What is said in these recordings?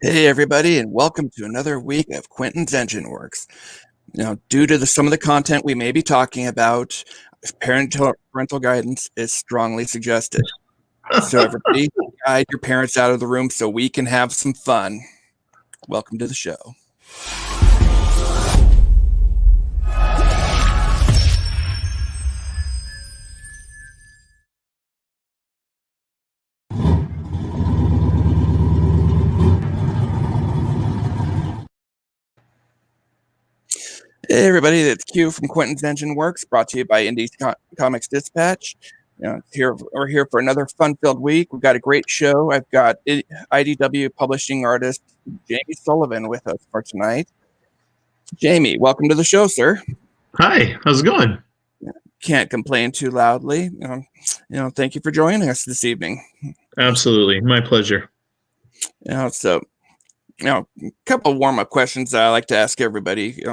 Hey everybody, and welcome to another week of Quentin's Enginewerks. Due to some of the content we may be talking about, parental guidance is strongly suggested. So everybody, guide your parents out of the room so we can have some fun. Welcome to the show. Hey everybody, it's Q from Quentin's Enginewerks, brought to you by Indie Comics Dispatch. We're here for another fun-filled week. We've got a great show. I've got IDW publishing artist Jamie Sullivan with us for tonight. Jamie, welcome to the show, sir. Hi, how's it going? Can't complain too loudly. Thank you for joining us this evening. Absolutely, my pleasure. A couple of warm-up questions that I like to ask everybody.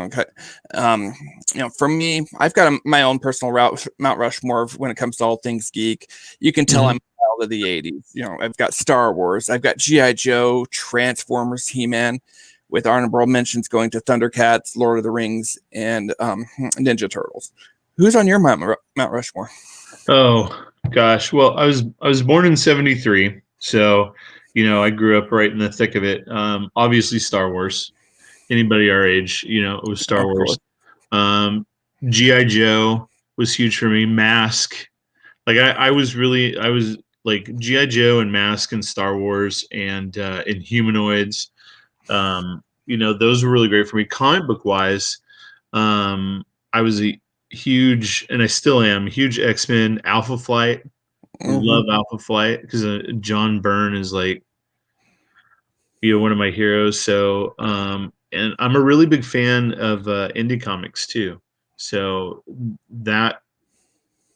For me, I've got my own personal Mount Rushmore when it comes to all things geek. You can tell I'm a child of the '80s. I've got Star Wars, I've got G.I. Joe, Transformers, He-Man, with honorable mentions going to Thundercats, Lord of the Rings, and Ninja Turtles. Who's on your Mount Rushmore? Oh gosh, well, I was born in '73, so I grew up right in the thick of it. Obviously, Star Wars. Anybody our age, it was Star Wars. G.I. Joe was huge for me. Mask, like I was like G.I. Joe and Mask and Star Wars and Humanoids. Those were really great for me. Comic book wise, I was a huge, and I still am, huge X-Men Alpha Flight. Love Alpha Flight because John Byrne is like, one of my heroes. So, and I'm a really big fan of indie comics too. So that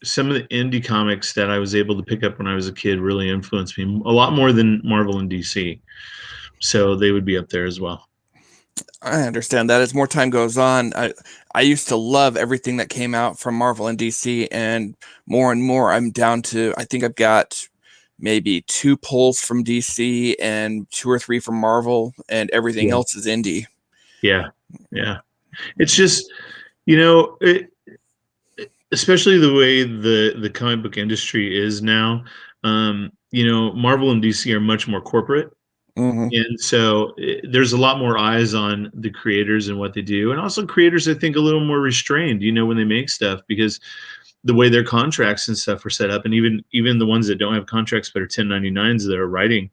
some of the indie comics that I was able to pick up when I was a kid really influenced me a lot more than Marvel and DC. So they would be up there as well. I understand that. As more time goes on, I used to love everything that came out from Marvel and DC, and more I'm down to, I think I've got maybe 2 pulls from DC and 2 or 3 from Marvel, and everything else is indie. Yeah. It's just, especially the way the comic book industry is now. Marvel and DC are much more corporate. And so there's a lot more eyes on the creators and what they do. And also creators, I think, a little more restrained, when they make stuff, because the way their contracts and stuff are set up, and even the ones that don't have contracts but are 1099s that are writing,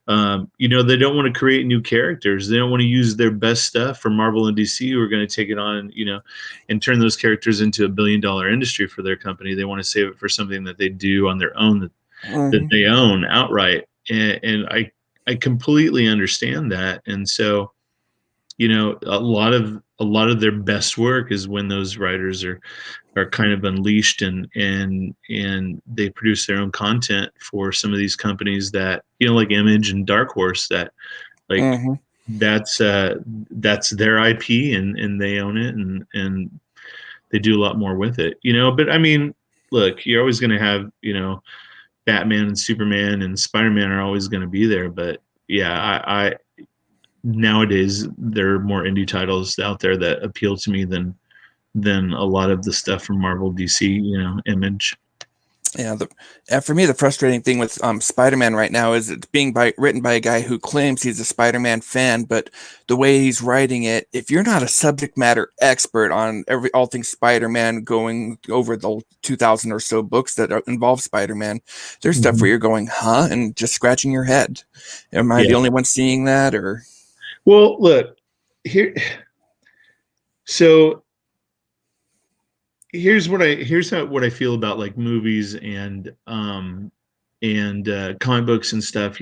they don't want to create new characters. They don't want to use their best stuff for Marvel and DC, who are going to take it on, and turn those characters into $1 billion industry for their company. They want to save it for something that they do on their own, that they own outright. And I completely understand that. And so, a lot of their best work is when those writers are kind of unleashed and they produce their own content for some of these companies that, like Image and Dark Horse, that like that's their IP and they own it and they do a lot more with it, but I mean, look, you're always going to have, Batman and Superman and SpiderMan are always going to be there. But yeah, I nowadays there are more indie titles out there that appeal to me than a lot of the stuff from Marvel, DC, Image. Yeah, for me, the frustrating thing with Spider-Man right now is it's being written by a guy who claims he's a Spider-Man fan, but the way he's writing it, if you're not a subject matter expert on all things Spider-Man, going over the 2,000 or so books that involve Spider-Man, there's stuff where you're going, huh, and just scratching your head. Am I the only one seeing that, or? Well, look here. So here's what I feel about like movies and comic books and stuff,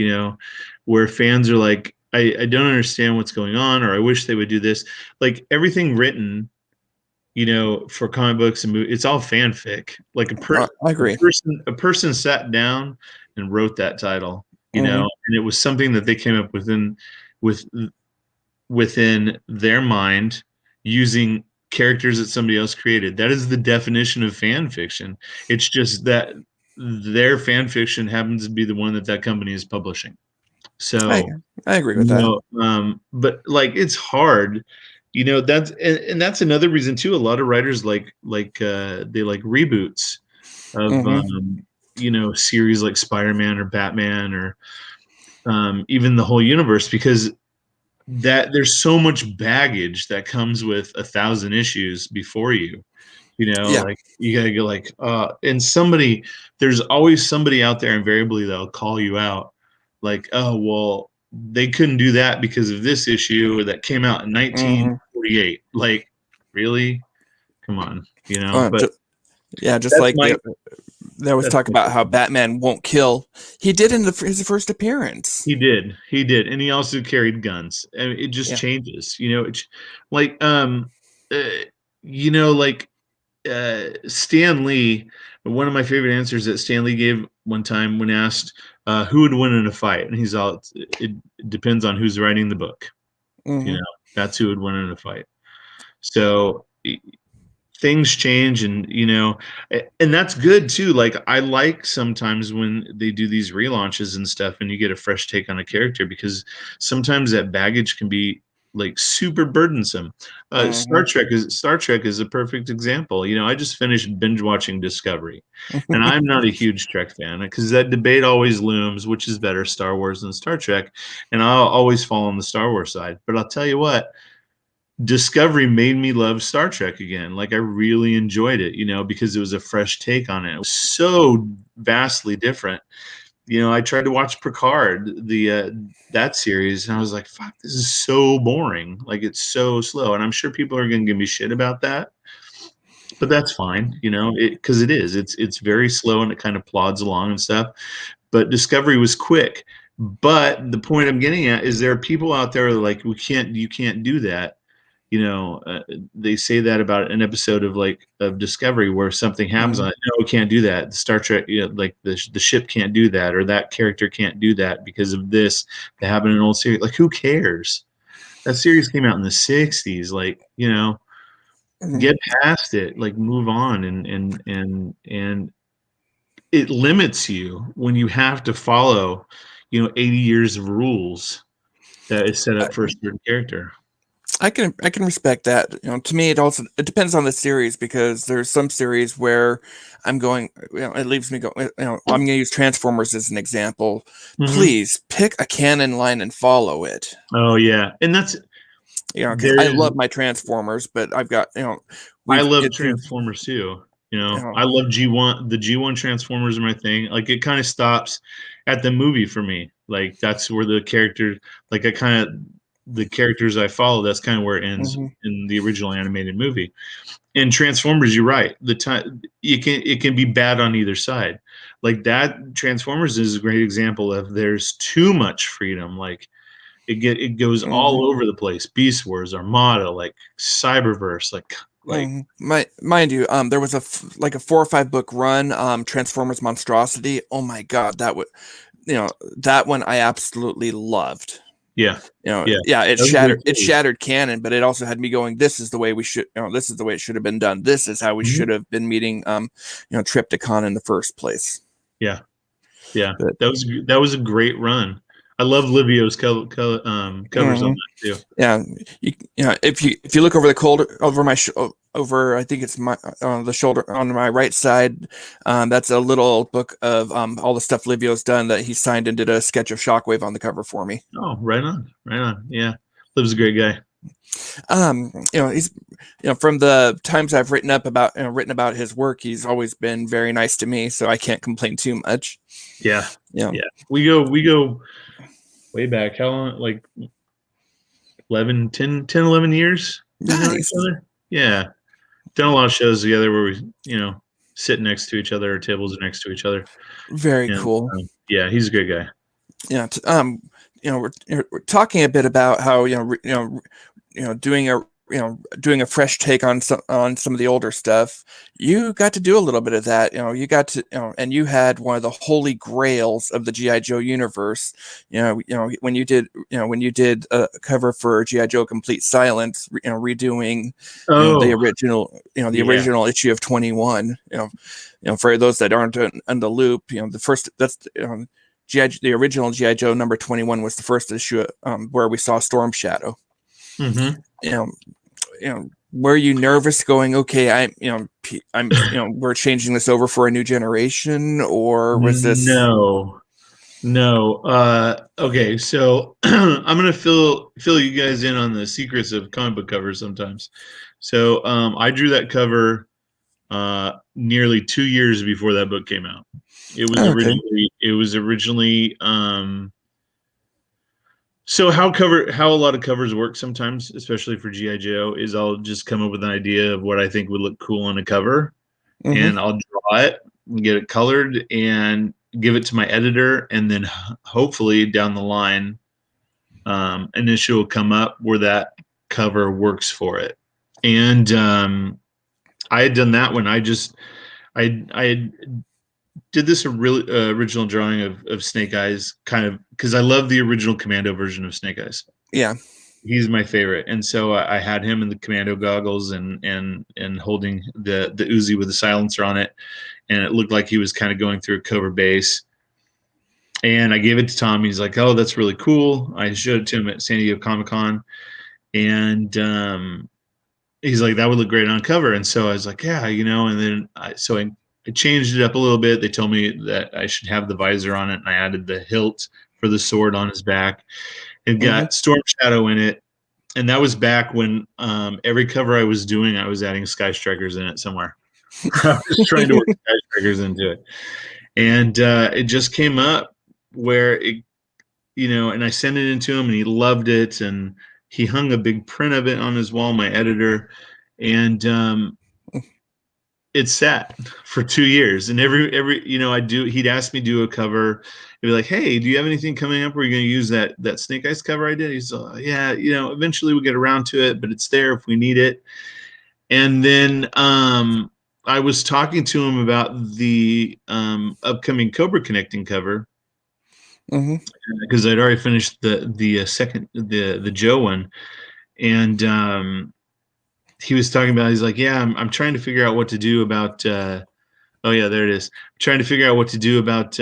where fans are like, I don't understand what's going on, or I wish they would do this. Like everything written, for comic books and movies, it's all fanfic. Like I agree. A person sat down and wrote that title, and it was something that they came up within their mind using characters that somebody else created. That is the definition of fan fiction. It's just that their fan fiction happens to be the one that company is publishing. So, I agree with that. but like it's hard, that's another reason too. A lot of writers they like reboots of series like Spider-Man or Batman or even the whole universe, because that there's so much baggage that comes with 1,000 issues before you. Yeah. Like you gotta go like, and there's always somebody out there invariably that'll call you out, like, oh well, they couldn't do that because of this issue that came out in 1948. Like, really? Come on, But just that's like they always talk about how Batman won't kill. He did in his first appearance. He did, and he also carried guns. I mean, it just changes, It's like, Stan Lee. One of my favorite answers that Stan Lee gave one time when asked who would win in a fight, and he's all, it depends on who's writing the book. That's who would win in a fight. So things change, and that's good too. Like, I like sometimes when they do these relaunches and stuff and you get a fresh take on a character, because sometimes that baggage can be like super burdensome. Star Trek is a perfect example. I just finished binge watching Discovery, and I'm not a huge Trek fan, because that debate always looms, which is better, Star Wars than Star Trek, and I'll always fall on the Star Wars side. But I'll tell you what, Discovery made me love Star Trek again. Like, I really enjoyed it, because it was a fresh take on it. It was so vastly different. I tried to watch Picard, that series, and I was like, fuck, this is so boring. Like, it's so slow. And I'm sure people are going to give me shit about that, but that's fine, because it's very slow and it kind of plods along and stuff. But Discovery was quick. But the point I'm getting at is there are people out there that are like, you can't do that. They say that about an episode of Discovery where something happens on it. No, we can't do that. The Star Trek, like the ship can't do that, or that character can't do that because of this that happened in an old series. Like, who cares? That series came out in the 60s. Like, get past it. Like, move on. And it limits you when you have to follow, 80 years of rules that is set up for a certain character. I can respect that. To me, it depends on the series, because there's some series where I'm going, it leaves me going, I'm going to use Transformers as an example. Please pick a canon line and follow it. Oh yeah. And that's, I love my Transformers, but I've got, I love Transformers too. I love G1. The G1 Transformers are my thing. Like, it kind of stops at the movie for me. Like, that's where the character, like, the characters I follow, that's kind of where it ends in the original animated movie. And Transformers, you're right. It can be bad on either side. Like, that Transformers is a great example of there's too much freedom. Like, it goes all over the place. Beast Wars, Armada, like Cyberverse, like mind you, there was a 4 or 5 book run, Transformers Monstrosity. Oh my god, that one I absolutely loved. Yeah. It shattered canon, but it also had me going, this is the way we should, this is the way it should have been done. This is how we should have been meeting, Trypticon in the first place. Yeah. Yeah. But that was a great run. I love Livio's covers on that too. Yeah. If you look over my over, I think it's the shoulder on my right side, that's a little book of all the stuff Livio's done that he signed and did a sketch of Shockwave on the cover for me. Oh, right on. Yeah, Liv's a great guy. He's from the times I've written about his work, he's always been very nice to me, so I can't complain too much. Yeah. We go way back. How long? Like 10, 11 years. Nice. Yeah. Done a lot of shows together where we, sit next to each other, or tables next to each other. Very cool. Yeah, he's a great guy. Yeah. We're talking a bit about how doing a fresh take on some of the older stuff. You got to do a little bit of that. You got to, and you had one of the holy grails of the G.I. Joe universe. When you did a cover for G.I. Joe Complete Silence, redoing the original issue of 21. For those that aren't in the loop, the first the original GI Joe number 21 was the first issue where we saw Storm Shadow. Mm-hmm. Were you nervous going, okay, we're changing this over for a new generation, or was this? No. Okay, so I'm gonna fill you guys in on the secrets of comic book covers sometimes. So I drew that cover nearly 2 years before that book came out. It was originally so how a lot of covers work sometimes, especially for GI Joe, is I'll just come up with an idea of what I think would look cool on a cover, and I'll draw it, get it colored, and give it to my editor, and then hopefully down the line, an issue will come up where that cover works for it. And I had done that when I did this original drawing of Snake Eyes, kind of because I love the original Commando version of Snake Eyes. Yeah, he's my favorite, and so I had him in the Commando goggles and holding the Uzi with the silencer on it, and it looked like he was kind of going through a Cobra base. And I gave it to Tom. He's like, "Oh, that's really cool." I showed it to him at San Diego Comic-Con, and he's like, "That would look great on cover." And so I was like, "Yeah, And then I changed it up a little bit. They told me that I should have the visor on it, and I added the hilt for the sword on his back. It got Storm Shadow in it, and that was back when every cover I was doing, I was adding Sky Strikers in it somewhere. I was trying to work Sky Strikers into it, and it just came up where it, and I sent it into him, and he loved it, and he hung a big print of it on his wall, my editor, and it sat for 2 years, and every he'd ask me to do a cover. He'd be like, "Hey, do you have anything coming up where you're going to use that Snake Eyes cover I did?" He's like, "Yeah, eventually we'll get around to it, but it's there if we need it." And then I was talking to him about the upcoming Cobra Connecting cover, because I'd already finished the second the Joe one, and he was talking about, he's like, "Yeah, I'm trying to figure out what to do about oh yeah, there it is. I'm trying to figure out what to do about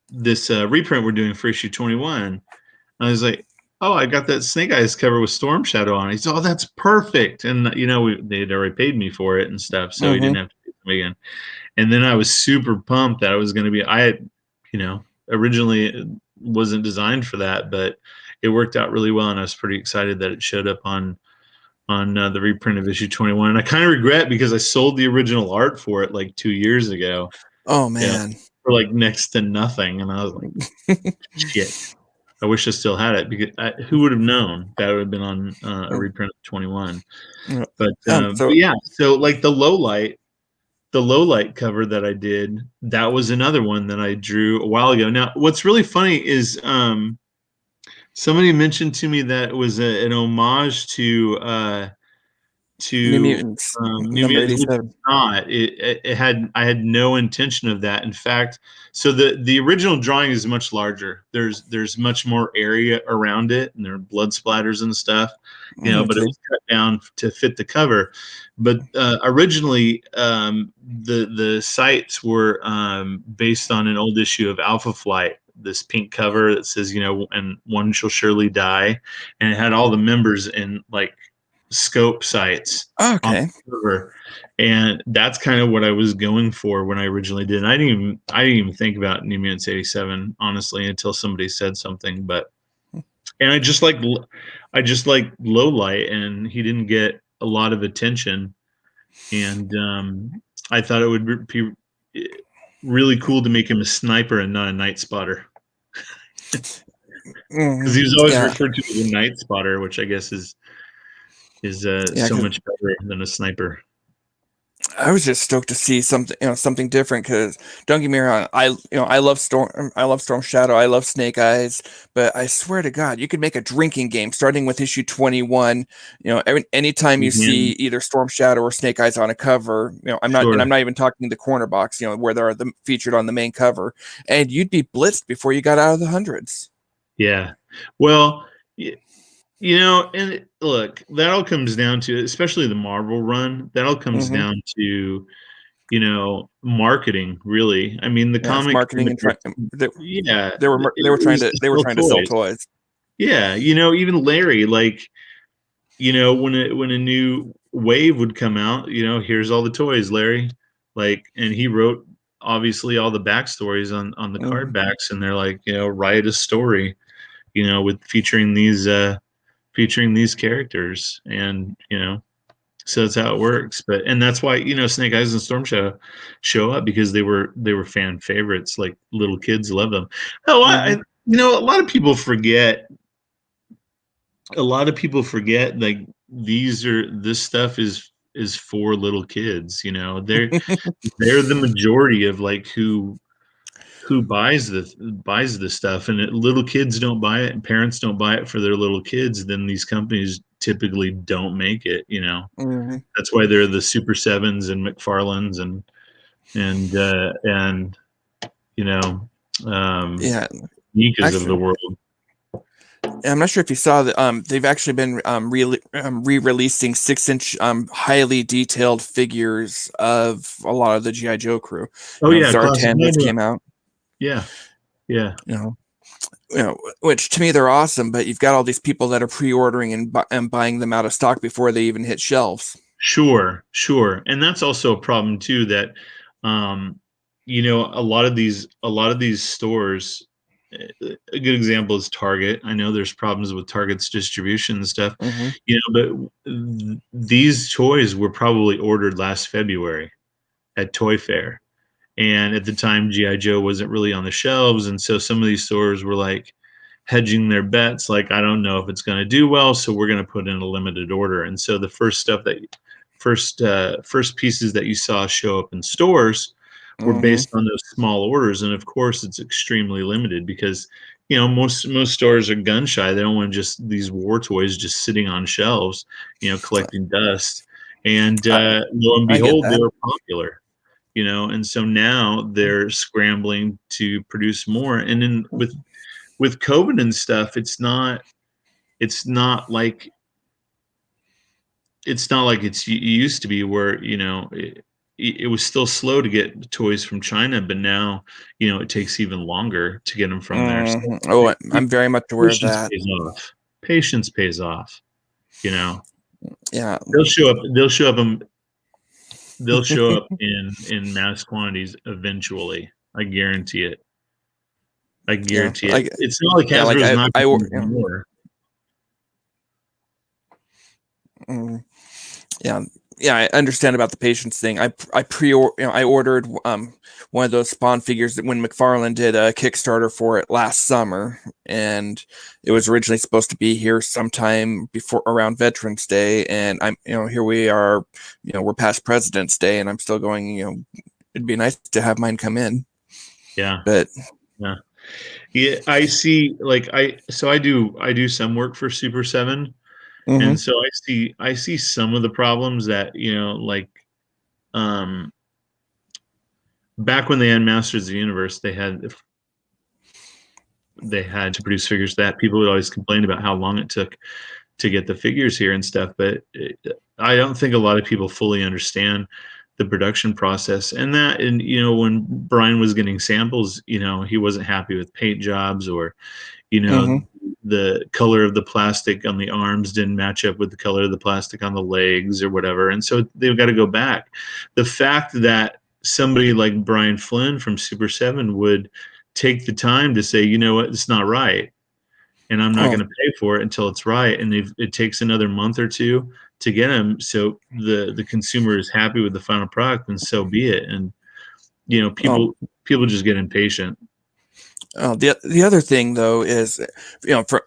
this reprint we're doing for issue 21." And I was like, "Oh, I got that Snake Eyes cover with Storm Shadow on it." He's, "Oh, that's perfect." And they'd already paid me for it and stuff, so he didn't have to pay them again. And then I was super pumped that it was going to be, I had, originally it wasn't designed for that, but it worked out really well, and I was pretty excited that it showed up on the reprint of issue 21. And I kind of regret, because I sold the original art for it like 2 years ago. Oh man, for like next to nothing, and I was like, shit. I wish I still had it, because who would have known that would have been on a reprint of 21. But yeah, so like the low light cover that I did, that was another one that I drew a while ago. Now, what's really funny is somebody mentioned to me that it was an homage to New Mutants, New Mutants, which it's not. I had no intention of that. In fact, so the original drawing is much larger. There's much more area around it, and there are blood splatters and stuff, but it was cut down to fit the cover. But originally, the sights were based on an old issue of Alpha Flight, this pink cover that says, "And one shall surely die," and it had all the members in like scope sights. Okay. And that's kind of what I was going for when I originally did. And I didn't even think about New Mutants 87, honestly, until somebody said something. And I just like low light, and he didn't get a lot of attention. And I thought it would be really cool to make him a sniper and not a night spotter, because he was always referred to as a night spotter, which I guess is so much better than a sniper. I was just stoked to see something different, because don't get me wrong, I love Storm Shadow, I love Snake Eyes, but I swear to God, you could make a drinking game starting with issue 21. Anytime you see either Storm Shadow or Snake Eyes on a cover, I'm not even talking the corner box, where they're featured on the main cover, and you'd be blitzed before you got out of the hundreds. Yeah, well, and look, that all comes down to, especially the Marvel run, that all comes down to, marketing, really. I mean, the Yeah, it's comic, marketing and yeah, they were it trying was to to sell sell toys. toys. Yeah, even Larry, like, when a new wave would come out, here's all the toys, Larry. Like, and he wrote obviously all the backstories on the card Mhm. backs, and they're like, write a story, with featuring these characters, and so that's how it works. And that's why Snake Eyes and Storm Shadow show up, because they were fan favorites. Like, little kids love them. Oh, Mhm. a lot of people forget. A lot of people forget, like, this stuff is for little kids. They're the majority of, like, who buys the stuff, and little kids don't buy it, and parents don't buy it for their little kids, then these companies typically don't make it. Mhm. That's why they're the Super Sevens and McFarlanes and you know Yeah, Nikas of the actually, world. I'm not sure if you saw that. They've actually been re-releasing 6-inch, highly detailed figures of a lot of the GI Joe crew. Oh yeah, classic Zartan just Nova. came out. Yeah, yeah. You know, which to me they're awesome. But you've got all these people that are pre-ordering and buying them out of stock before they even hit shelves. Sure. And that's also a problem too, that a lot of these stores, a good example is Target. I know there's problems with Target's distribution and stuff, Hmm. but these toys were probably ordered last February at Toy Fair. And at the time, GI Joe wasn't really on the shelves, and so some of these stores were like hedging their bets, like, I don't know if it's going to do well, so we're going to put in a limited order. And so the first pieces that you saw show up in stores were Hmm. based on those small orders, and of course, it's extremely limited, because most stores are gun shy. They don't want just these war toys just sitting on shelves, collecting dust. And I, lo and I get behold, they that. were popular. And so now they're scrambling to produce more. And then with COVID and stuff, it's not like it used to be, where it was still slow to get toys from China, but now it takes even longer to get them from there. So Oh, I'm very much aware of patience that. pays off. Patience pays off. You know, Yeah. they'll show up. They'll show up in mass quantities eventually. I guarantee it. I Yeah. guarantee it. It's not like Yeah, like Hasbro's not I, going to you do know, more. mm, yeah, yeah, I understand about the patience thing. I ordered one of those Spawn figures that when McFarlane did a Kickstarter for it last summer, and it was originally supposed to be here sometime before around Veterans Day, and here we are, we're past President's Day, and I'm still going, it'd be nice to have mine come in, Yeah, but yeah, yeah. I see. Like, I do some work for Super 7, mm-hmm, and so I see some of the problems that, like, um back when they had Masters of the Universe, they had to produce figures, that people would always complain about how long it took to get the figures here and stuff. But I don't think a lot of people fully understand the production process, and when Brian was getting samples, he wasn't happy with paint jobs, or mm-hmm. the color of the plastic on the arms didn't match up with the color of the plastic on the legs or whatever. And so they've got to go back. The fact that somebody like Brian Flynn from Super 7 would take the time to say, you know what, it's not right, and I'm not Oh, going to pay for it until it's right. And if it takes another month or two to get them, so the consumer is happy with the final product, and so be it. And oh, people just get impatient. the other thing though is,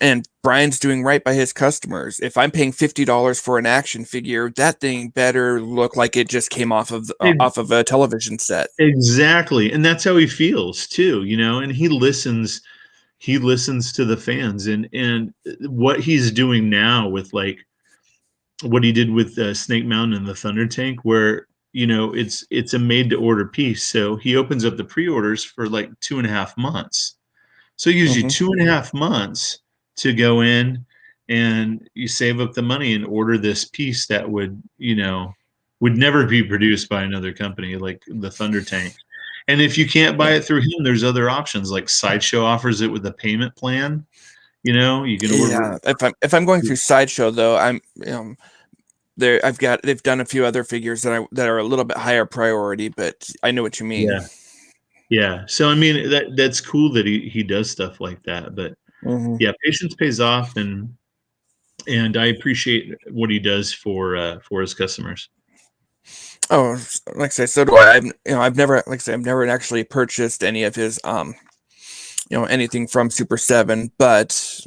and Brian's doing right by his customers. If I'm paying $50 for an action figure, that thing better look like it just came off of a television set. Exactly. And that's how he feels too, and he listens to the fans, and what he's doing now with, like, what he did with Snake Mountain and the Thunder Tank, where it's a made to order piece. So he opens up the pre-orders for like 2.5 months. So it gives you Hmm. 2.5 months to go in, and you save up the money and order this piece that would, would never be produced by another company like the Thunder Tank. And if you can't buy Yeah. it through him, there's other options, like Sideshow offers it with a payment plan. You know, you can order. Yeah. If I'm going through Sideshow though, they've done a few other figures that are a little bit higher priority, but I know what you mean. Yeah. Yeah. So I mean that's cool that he does stuff like that. But yeah, patience pays off, and I appreciate what he does for his customers. Oh, like I say, so do I. I've never, like I say, I've never actually purchased any of his, anything from Super 7, but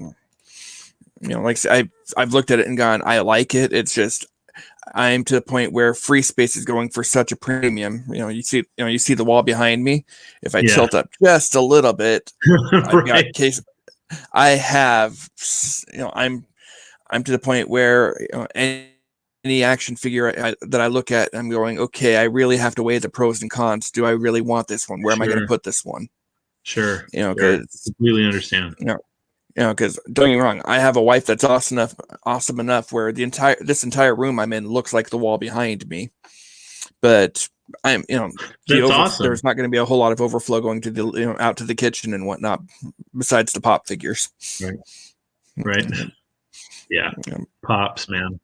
like I say, I've looked at it and gone, I like it. It's just I'm to the point where free space is going for such a premium. You see the wall behind me. If I tilt up just a little bit, I've got case. I have, I'm to the point where any action figure that I look at, I'm going, okay, I really have to weigh the pros and cons. Do I really want this one? Where am I going to put this one? Sure. Because completely understand. Because don't get me wrong, I have a wife that's awesome enough where this entire room I'm in looks like the wall behind me. But I'm, That's awesome. There's not going to be a whole lot of overflow going to the, out to the kitchen and whatnot, besides the pop figures. Right. Yeah. Pops, man.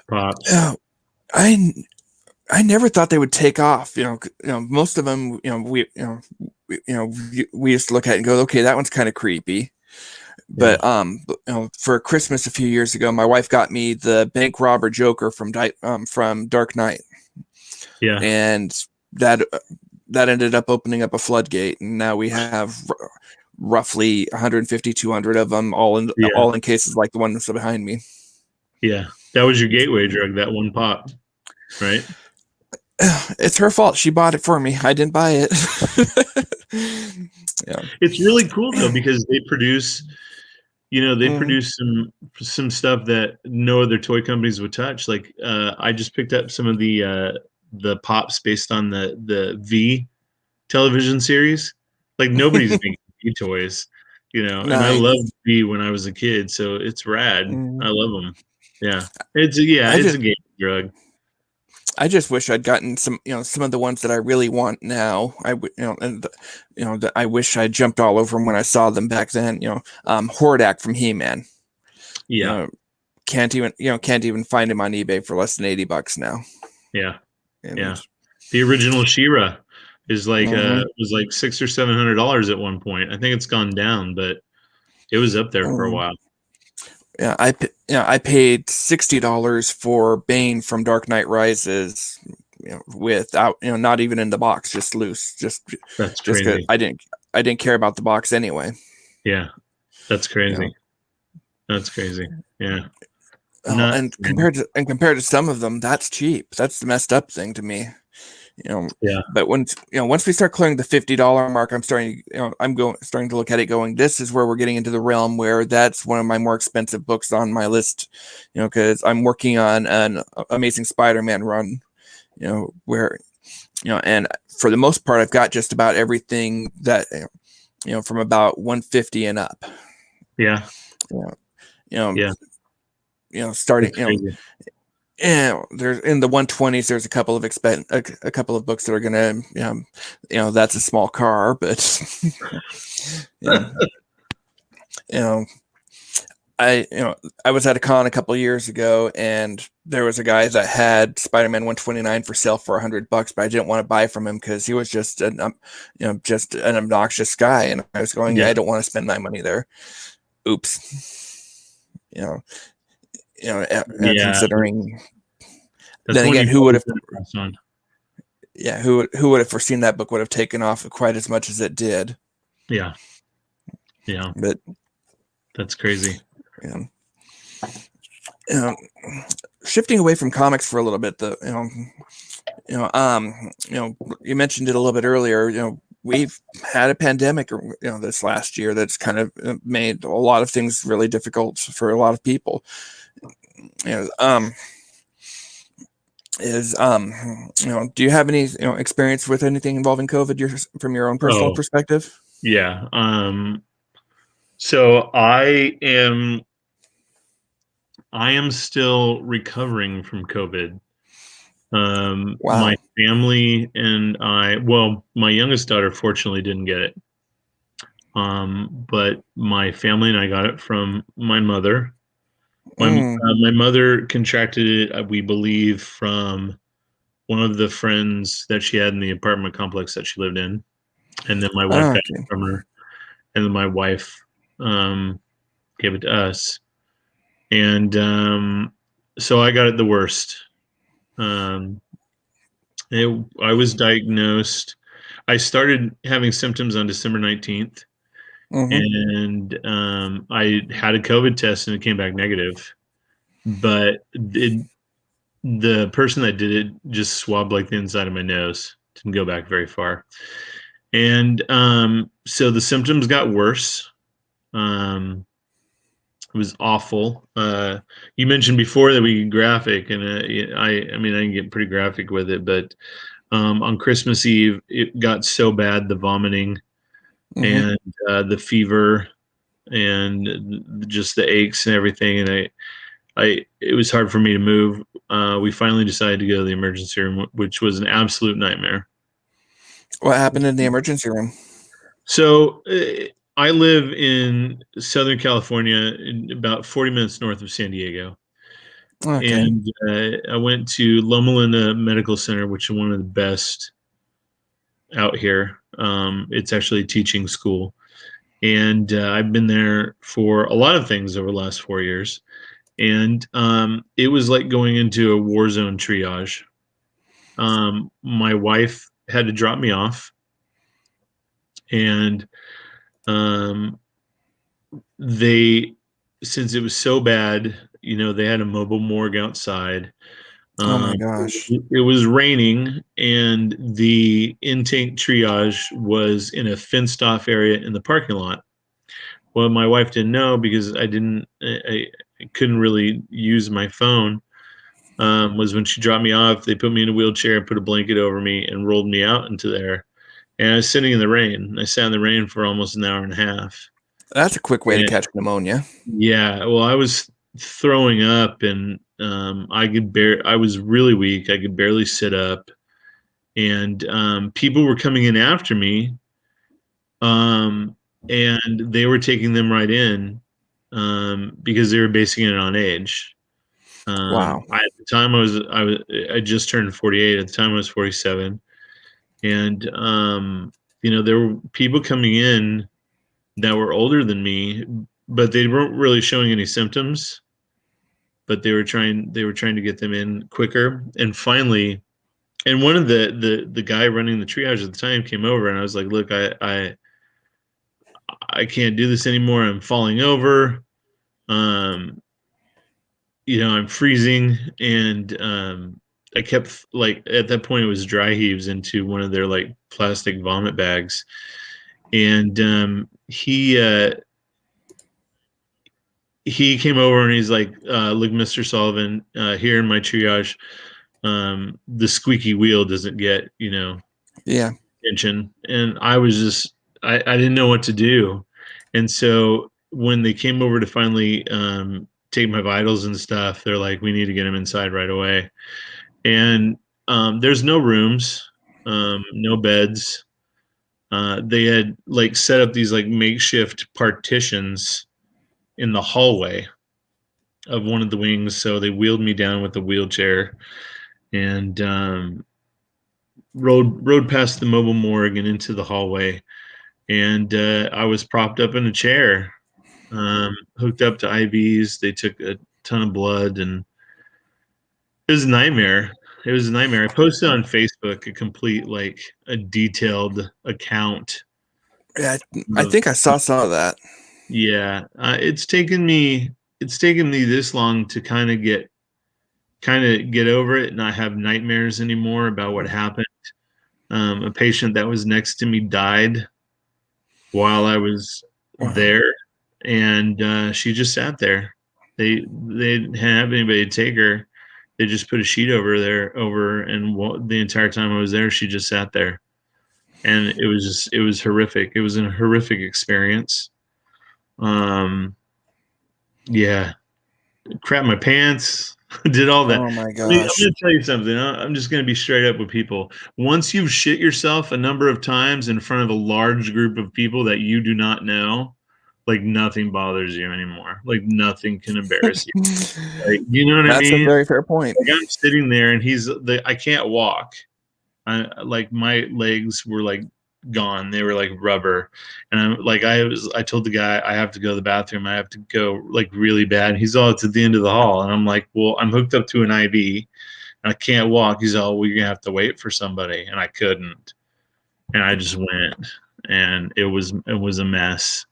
Pops. I never thought they would take off. Most of them, we used to look at it and go, okay, that one's kind of creepy. But for Christmas a few years ago, my wife got me the bank robber Joker from Dark Knight. Yeah, and that ended up opening up a floodgate, and now we have roughly 150, 200 of them, all in cases like the one that's behind me. Yeah, that was your gateway drug, that one pop, right? It's her fault. She bought it for me. I didn't buy it. Yeah. It's really cool though, because they produce, produce some stuff that no other toy companies would touch. Like I just picked up some of the pops based on the V television series. Like nobody's making V toys, and I loved V when I was a kid, so it's rad. I love them. Yeah, it's a game drug. I just wish I'd gotten some of the ones that I really want now. That I wish I jumped all over them when I saw them back then. Hordak from He-Man. Yeah, can't even find him on eBay for less than $80 now. Yeah, the original She-Ra is like was like $600 or $700 at one point. I think it's gone down, but it was up there for a while. Yeah, I paid $60 for Bane from Dark Knight Rises, without not even in the box, just loose. That's crazy. I didn't care about the box anyway. Yeah, that's crazy. That's crazy. Yeah. And compared to some of them, that's cheap. That's the messed up thing to me. But once we start clearing the $50 mark, I'm starting to look at it going, this is where we're getting into the realm where that's one of my more expensive books on my list, because I'm working on an Amazing Spider-Man run, where, and for the most part, I've got just about everything that, from about 150 and up. Yeah. Starting, there's in the 120s. There's a couple of a couple of books that are gonna, that's a small car, but I was at a con a couple of years ago, and there was a guy that had Spider-Man 129 for sale for $100, but I didn't want to buy from him because he was just an obnoxious guy, and I was going, I don't want to spend my money there. Oops. Considering. Then again, who would have? Yeah, who would have foreseen that book would have taken off quite as much as it did? Yeah. But that's crazy. Shifting away from comics for a little bit, you mentioned it a little bit earlier. We've had a pandemic, this last year that's kind of made a lot of things really difficult for a lot of people. Do you have any experience with anything involving COVID from your own personal perspective? Yeah. So I am still recovering from COVID. My Wow. family and my youngest daughter fortunately didn't get it. But my family and I got it from my mother. My mother contracted it, we believe, from one of the friends that she had in the apartment complex that she lived in, and then my wife got it Okay. from her, and then my wife gave it to us, and so I got it the worst. Um, I was diagnosed. I started having symptoms on December 19th, Mm-hmm. and I had a COVID test and it came back negative. But the person that did it just swabbed like the inside of my nose. Didn't go back very far. And so the symptoms got worse. Um, it was awful. You mentioned before that we get graphic, and I mean, I can get pretty graphic with it, but on Christmas Eve, it got so bad, the vomiting Mm-hmm. and the fever and just the aches and everything. And it was hard for me to move. We finally decided to go to the emergency room, which was an absolute nightmare. What happened in the emergency room? So I live in Southern California, about 40 minutes north of San Diego. Okay. And I went to Loma Linda Medical Center, which is one of the best out here. It's actually a teaching school. And I've been there for a lot of things over the last 4 years. And it was like going into a war zone triage. My wife had to drop me off, and um, they, since it was so bad, they had a mobile morgue outside. Oh my Um, gosh. it was raining, and the intake triage was in a fenced off area in the parking lot. Well, my wife didn't know because I couldn't really use my phone. Was when she dropped me off. They put me in a wheelchair and put a blanket over me and rolled me out into there. And I was sitting in the rain. I sat in the rain for almost an hour and a half. That's a quick way to And catch pneumonia. yeah, well, I was throwing up, and I was really weak. I could barely sit up, and people were coming in after me, um, and they were taking them right in because they were basing it on age. Wow. At the time I just turned 48. At the time I was 47, and there were people coming in that were older than me, but they weren't really showing any symptoms. But they were trying to get them in quicker, and finally, and one of the guy running the triage at the time came over, and I was like, "Look, I can't do this anymore. I'm falling over. Um, I'm freezing," and I kept, like, at that point it was dry heaves into one of their like plastic vomit bags, and he came over and he's like, "Look, Mr. Sullivan, here in my triage, the squeaky wheel doesn't get Yeah. attention," and I was just I didn't know what to do, and so when they came over to finally take my vitals and stuff, they're like, "We need to get him inside right away." And there's no rooms, no beds. They had like set up these like makeshift partitions in the hallway of one of the wings, so they wheeled me down with a wheelchair and rode past the mobile morgue and into the hallway. And I was propped up in a chair, hooked up to IVs. They took a ton of blood, and it was a nightmare. It was a nightmare. I posted on Facebook a complete, like, a detailed account Yeah. I of, think I saw some of that. yeah. It's taken me this long to kind of get over it, and not have nightmares anymore about what happened. A patient that was next to me died while I was Wow. there, and she just sat there. They didn't have anybody to take her. They just put a sheet over, and the entire time I was there, she just sat there, and it was horrific. It was a horrific experience. Um, yeah, crap my pants. Did all that. Oh my I'm gosh. gonna tell you something. I'm just gonna be straight up with people. Once you've shit yourself a number of times in front of a large group of people that you do not know, like nothing bothers you anymore. Like nothing can embarrass you. Like, you know what I That's a mean? very fair point. Like I'm sitting there and I can't walk. Like my legs were like gone. They were like rubber. And I told the guy I have to go to the bathroom. I have to go like really bad. He's all, it's at the end of the hall. And I'm like, well, I'm hooked up to an IV and I can't walk. He's all, well, you're gonna have to wait for somebody. And I couldn't. And I just went and it was a mess.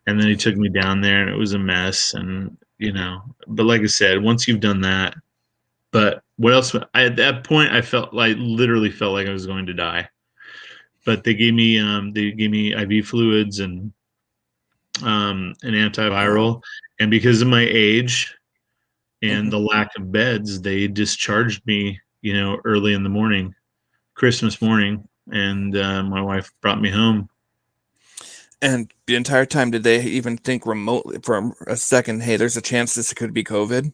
And then he took me down there and it was a mess. And but like I said, once you've done that, but what else? At that point, literally felt like I was going to die. But they gave me IV fluids and an antiviral, and because of my age and the lack of beds, they discharged me, early in the morning, Christmas morning, and my wife brought me home. And the entire time, did they even think remotely for a second, hey, there's a chance this could be COVID?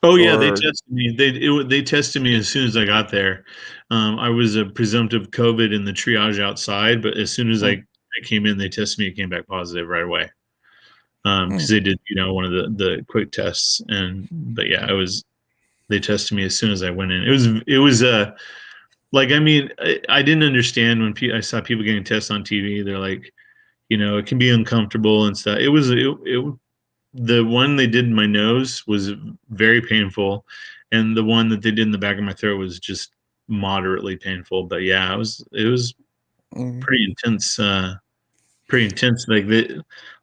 Oh yeah, they Or tested me. They tested me as soon as I got there. I was a presumptive COVID in the triage outside, but as soon as I came in, they tested me. It came back positive right away. Because they did, one of the quick tests, but yeah, they tested me as soon as I went in. It was like, I mean, I didn't understand when I saw people getting tests on TV. They're like, it can be uncomfortable and stuff. The one they did in my nose was very painful, and the one that they did in the back of my throat was just moderately painful. But yeah, it was pretty intense. Pretty intense. Like they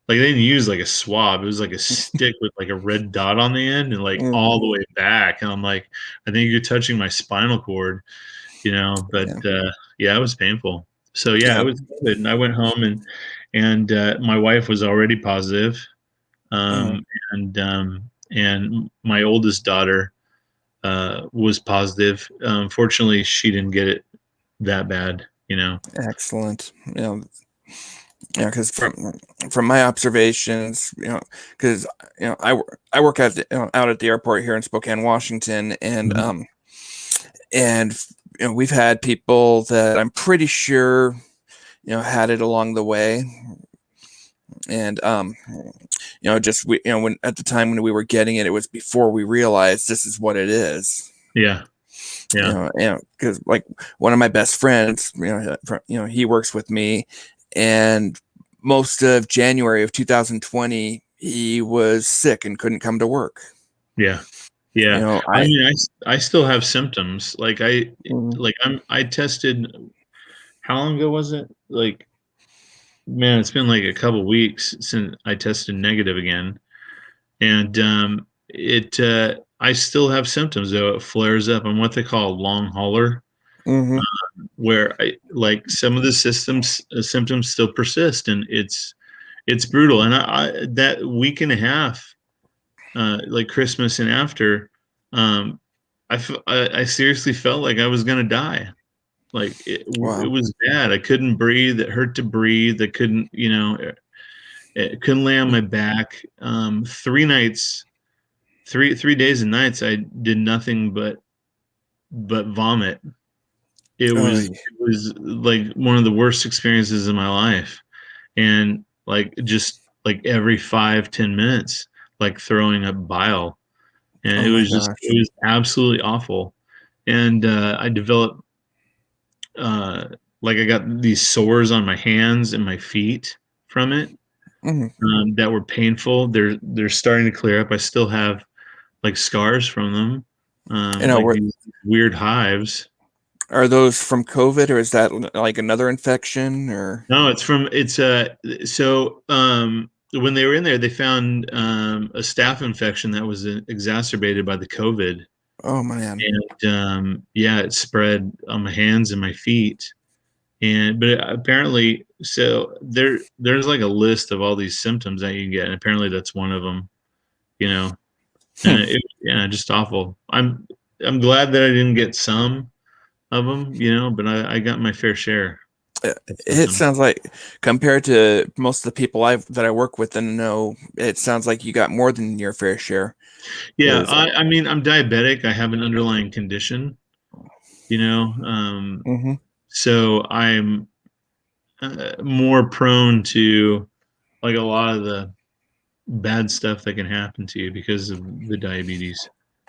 didn't use like a swab. It was like a stick with like a red dot on the end and like all the way back. And I'm like, I think you're touching my spinal cord, But yeah, it was painful. So yeah, it was good. And I went home and my wife was already positive. Um, and my oldest daughter was positive. Fortunately, she didn't get it that bad. Excellent. Because from my observations, because I work out at the airport here in Spokane, Washington, and we've had people that I'm pretty sure had it along the way, and just when at the time when we were getting it, it was before we realized this is what it is. Yeah. Yeah. Because like one of my best friends, he works with me, and most of January of 2020, he was sick and couldn't come to work. Yeah. Yeah. I mean, I still have symptoms. I tested, how long ago was it? Like, man, it's been like a couple weeks since I tested negative again. And I still have symptoms though. It flares up. I'm what they call a long hauler, where some of the symptoms still persist, and it's brutal. And that week and a half, like Christmas and after, I seriously felt like I was gonna die. Like it was bad. I couldn't breathe. It hurt to breathe. I couldn't, couldn't lay on my back. 3 nights, 3 days and nights, I did nothing but vomit. It was like one of the worst experiences of my life, and like just like every 5-10 minutes, like throwing up bile, and it was absolutely awful. And I developed like I got these sores on my hands and my feet from it, that were painful. They're starting to clear up. I still have like scars from them, these weird hives. Are those from COVID, or is that like another infection? Or No, when they were in there, they found a staph infection that was exacerbated by the COVID. Oh man! And yeah, it spread on my hands and my feet. But apparently, so there's like a list of all these symptoms that you can get, and apparently that's one of them. And yeah, just awful. I'm glad that I didn't get some of them, but I got my fair share. It sounds like, compared to most of the people that I work with and know, it sounds like you got more than your fair share. Yeah, 'Cause, I mean, I'm diabetic. I have an underlying condition, you know, mhm. so I'm more prone to like a lot of the bad stuff that can happen to you because of the diabetes.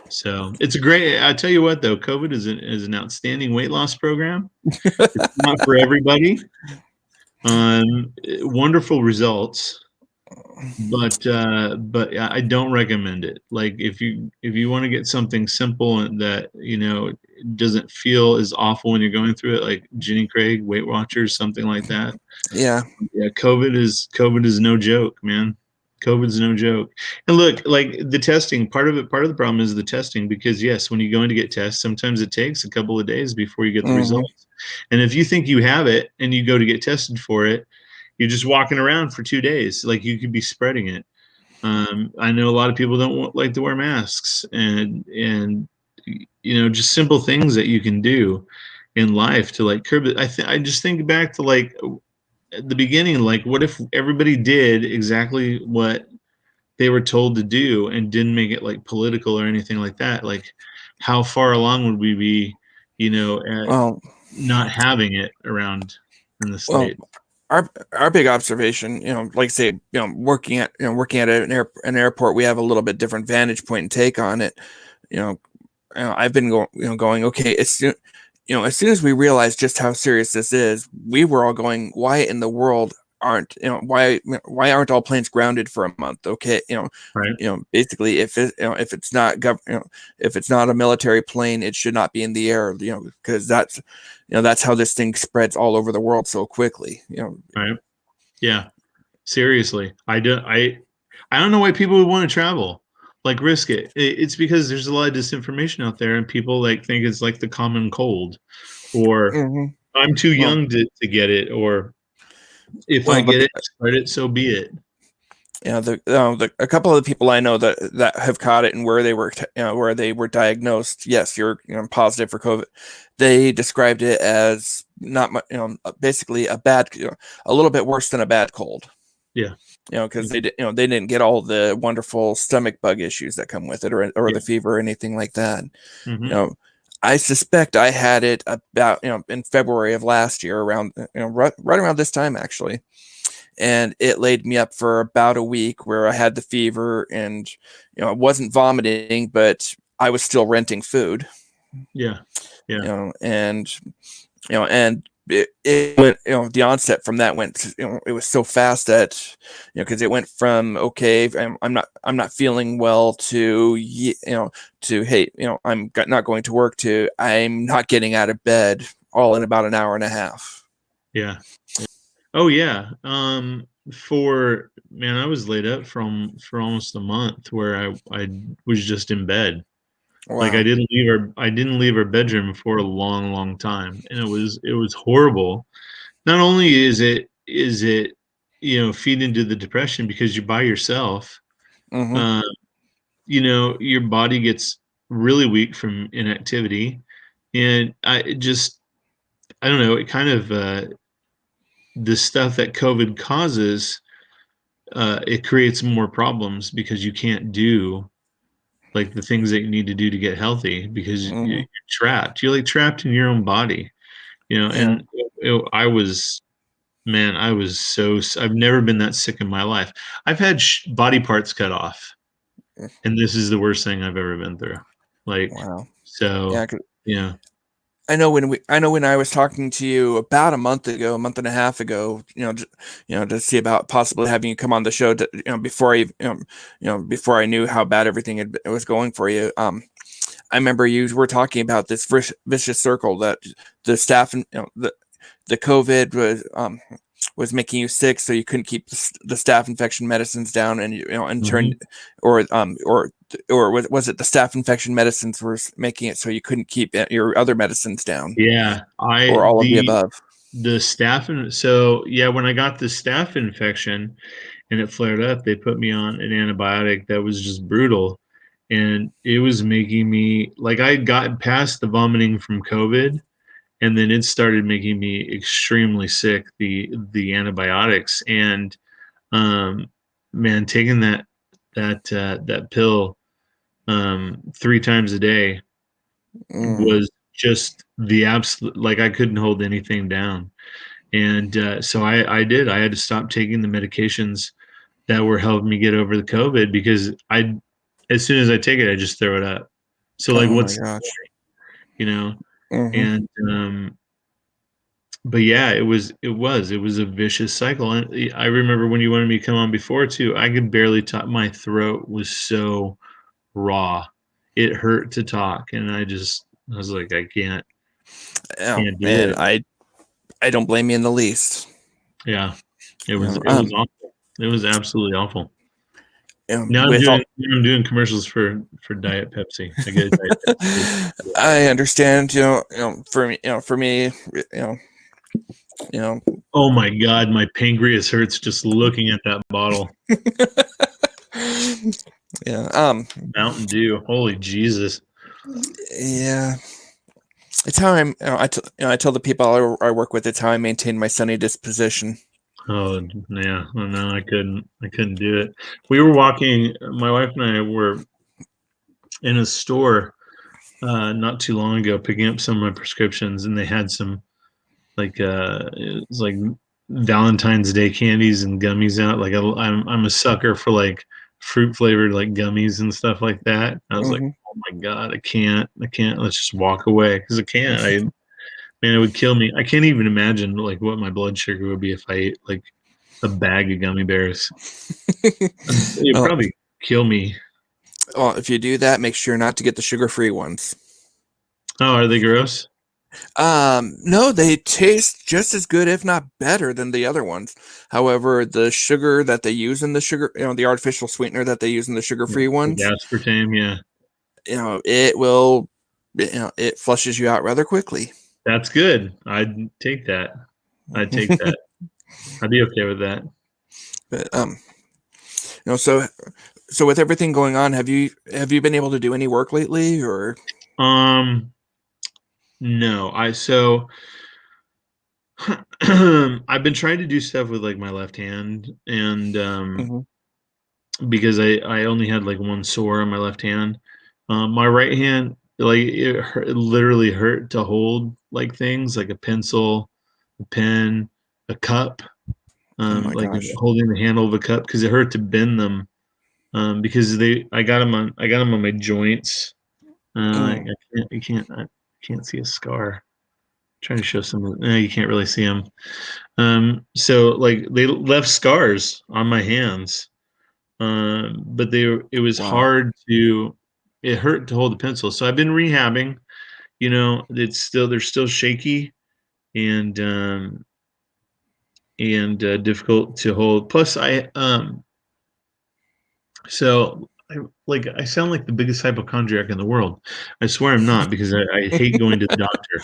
So it's a great. I tell you what, though, COVID is an outstanding weight loss program. It's not for everybody. Wonderful results, but yeah, I don't recommend it. Like if you want to get something simple and that doesn't feel as awful when you're going through it, like Jenny Craig, Weight Watchers, something like that. Yeah. Yeah, COVID is no joke, man. COVID's no joke. And look, like the testing, part of the problem is the testing, because yes, when you go in to get tests, sometimes it takes a couple of days before you get the Mhm. results. And if you think you have it and you go to get tested for it, you're just walking around for 2 days. Like you could be spreading it. I know a lot of people don't like to wear masks, and just simple things that you can do in life to like curb it. I just think back to like at the beginning, like what if everybody did exactly what they were told to do and didn't make it like political or anything like that? Like how far along would we be, at Well, not having it around in the well, state? our big observation, like say, working at an airport, we have a little bit different vantage point and take on it. You know, I've been going, okay, as soon as we realized just how serious this is, we were all going, why in the world why aren't all planes grounded for a month? Okay, Right. basically, if it's not if it's not a military plane, it should not be in the air, because that's how this thing spreads all over the world so quickly. Right. Yeah. Seriously. I don't know why people would want to travel, like risk it. It's because there's a lot of disinformation out there and people like think it's like the common cold, or hmm I'm too Well, young to get it, or if I well, but get it, spread it, so be it. a couple of the people I know that have caught it and where they were diagnosed, yes, you're positive for COVID. They described it as not much, basically a little bit worse than a bad cold. Yeah. Because they didn't get all the wonderful stomach bug issues that come with it, or Yeah. the fever or anything like that. You Hmm. know, I suspect I had it about in February of last year, around right around this time actually, and it laid me up for about a week where I had the fever, and I wasn't vomiting, but I was still renting food. Yeah. Yeah. And it went, the onset from that went, it was so fast that, because it went from, okay, I'm not feeling well, to, to, hey, not going to work, to I'm not getting out of bed, all in about an hour and a half. Yeah. Oh yeah. For man, I was laid up for almost a month where I was just in bed. Like Wow. I didn't leave our bedroom for a long, long time, and it was horrible. Not only is it feed into the depression because you're by yourself. Mm-hmm. uh, your body gets really weak from inactivity, and I don't know, it kind of the stuff that COVID causes, it creates more problems because you can't do like the things that you need to do to get healthy because Mm-hmm. you're trapped. You're like trapped in your own body, Yeah. and I was, man, I've never been that sick in my life. I've had body parts cut off, and this is the worst thing I've ever been through. Like, Wow. so, Yeah. yeah. I know when I was talking to you about a month ago, a month and a half ago, to see about possibly having you come on the show, to, before I knew how bad everything was going for you. I remember you were talking about this vicious circle that the staff and the COVID was making you sick, so you couldn't keep the staph infection medicines down, and Mhm. or was it the staph infection medicines were making it so you couldn't keep your other medicines down, Yeah, or all of the above? the staph in so, yeah, when I got the staph infection and it flared up, they put me on an antibiotic that was just brutal, and it was making me like I had gotten past the vomiting from COVID, and then it started making me extremely sick. The antibiotics, and man, taking that pill 3 times a day was just the absolute, like, I couldn't hold anything down. And so I did. I had to stop taking the medications that were helping me get over the COVID, because as soon as I take it, I just throw it up. So like, Oh my what's, gosh. you know? Mm-hmm. And but yeah, it was a vicious cycle. And I remember when you wanted me to come on before too, I could barely talk. My throat was so raw. It hurt to talk, and I was like, I Oh, can't do and it. I don't blame you in the least. Yeah, it You was know, it was awful. It was absolutely awful. Now with all, I'm doing commercials for Diet Pepsi. I get a Diet Pepsi. I understand. For me, you know, you know. Oh my God, my pancreas hurts just looking at that bottle. Yeah. Mountain Dew. Holy Jesus. Yeah. It's how I tell the people I work with, it's how I maintain my sunny disposition. Oh yeah. Oh, no, I couldn't do it. We were walking, my wife and I were in a store not too long ago picking up some of my prescriptions, and they had some, like, it was like Valentine's Day candies and gummies out. Like, I'm a sucker for like fruit flavored like gummies and stuff like that. I was like, Hmm. oh my God, I can't. Let's just walk away, because I can't. Man, it would kill me. I can't even imagine like what my blood sugar would be if I ate like a bag of gummy bears. It'd Well, probably kill me. if you do that, make sure not to get the sugar-free ones. Oh, are they gross? No, they taste just as good, if not better, than the other ones. However, the sugar that they use in the sugar, the artificial sweetener that they use in the sugar-free Like ones, aspartame, yeah. it will, it flushes you out rather quickly. That's good. I'd take that. I'd take that. I'd be okay with that. But so with everything going on, have you been able to do any work lately, or? Um, no, I've been trying to do stuff with like my left hand, and Mhm. because I only had like one sore on my left hand. My right hand, like, it literally hurt to hold like things like a pencil, a pen, a cup, Oh my like gosh. holding the handle of a cup, because it hurt to bend them. Because I got them on my joints. Mm. I can't see a scar. Trying to show some. You can't really see them. So like they left scars on my hands, but it was Wow. hard to. It hurt to hold the pencil. So I've been rehabbing. They're still shaky, and difficult to hold. Plus, so I sound like the biggest hypochondriac in the world. I swear I'm not, because I hate going to the doctor.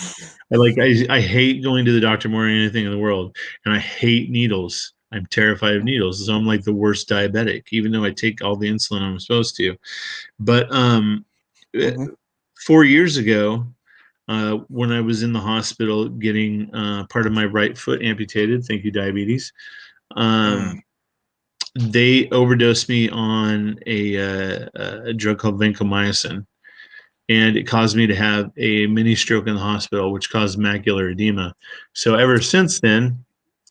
I hate going to the doctor more than anything in the world, and I hate needles. I'm terrified of needles, so I'm like the worst diabetic, even though I take all the insulin I'm supposed to. But eh, Hmm. 4 years ago, when I was in the hospital getting part of my right foot amputated, thank you, diabetes. Mm. Um, they overdosed me on a drug called vancomycin, and it caused me to have a mini stroke in the hospital, which caused macular edema. So ever since then,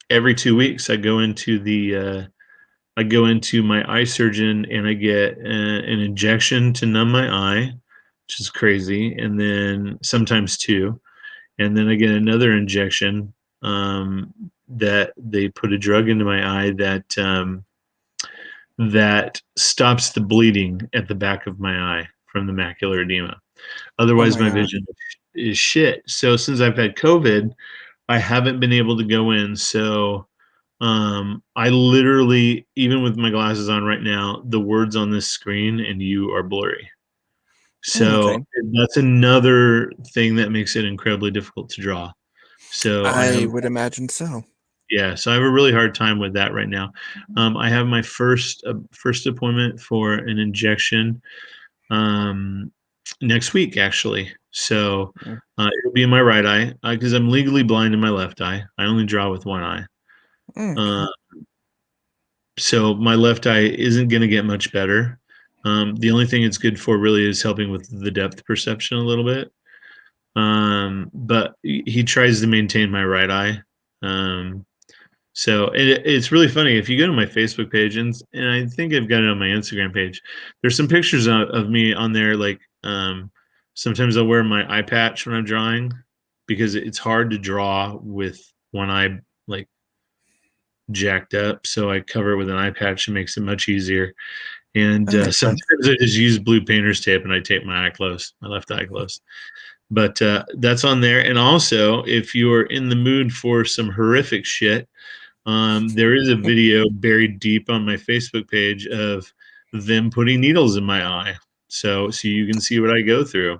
every 2 weeks, I go into my eye surgeon, and I get an injection to numb my eye, which is crazy, and then sometimes two, and then I get another injection, that they put a drug into my eye that stops the bleeding at the back of my eye from the macular edema. Oh Otherwise, my my gosh. vision is shit. So since I've had COVID, I haven't been able to go in. So I literally, even with my glasses on right now, the words on this screen and you are blurry. So Okay. that's another thing that makes it incredibly difficult to draw. So I I have would imagine so. Yeah, so I have a really hard time with that right now. I have my first appointment for an injection, um, Next week, actually. So Mm. it'll be in my right eye because I'm legally blind in my left eye. I only draw with one eye. Okay. Uh, so my left eye isn't going to get much better. The only thing it's good for really is helping with the depth perception a little bit. But he tries to maintain my right eye. So it's really funny if you go to my Facebook page and I think I've got it on my Instagram page. There's some pictures of me on there. Like sometimes I'll wear my eye patch when I'm drawing because it's hard to draw with one eye like jacked up. So I cover it with an eye patch. It makes it much easier. And That makes sense. sometimes I just use blue painter's tape and I tape my eye closed, my left eye closed. But that's on there. And also, if you're in the mood for some horrific shit, there is a video buried deep on my Facebook page of them putting needles in my eye. So you can see what I go through.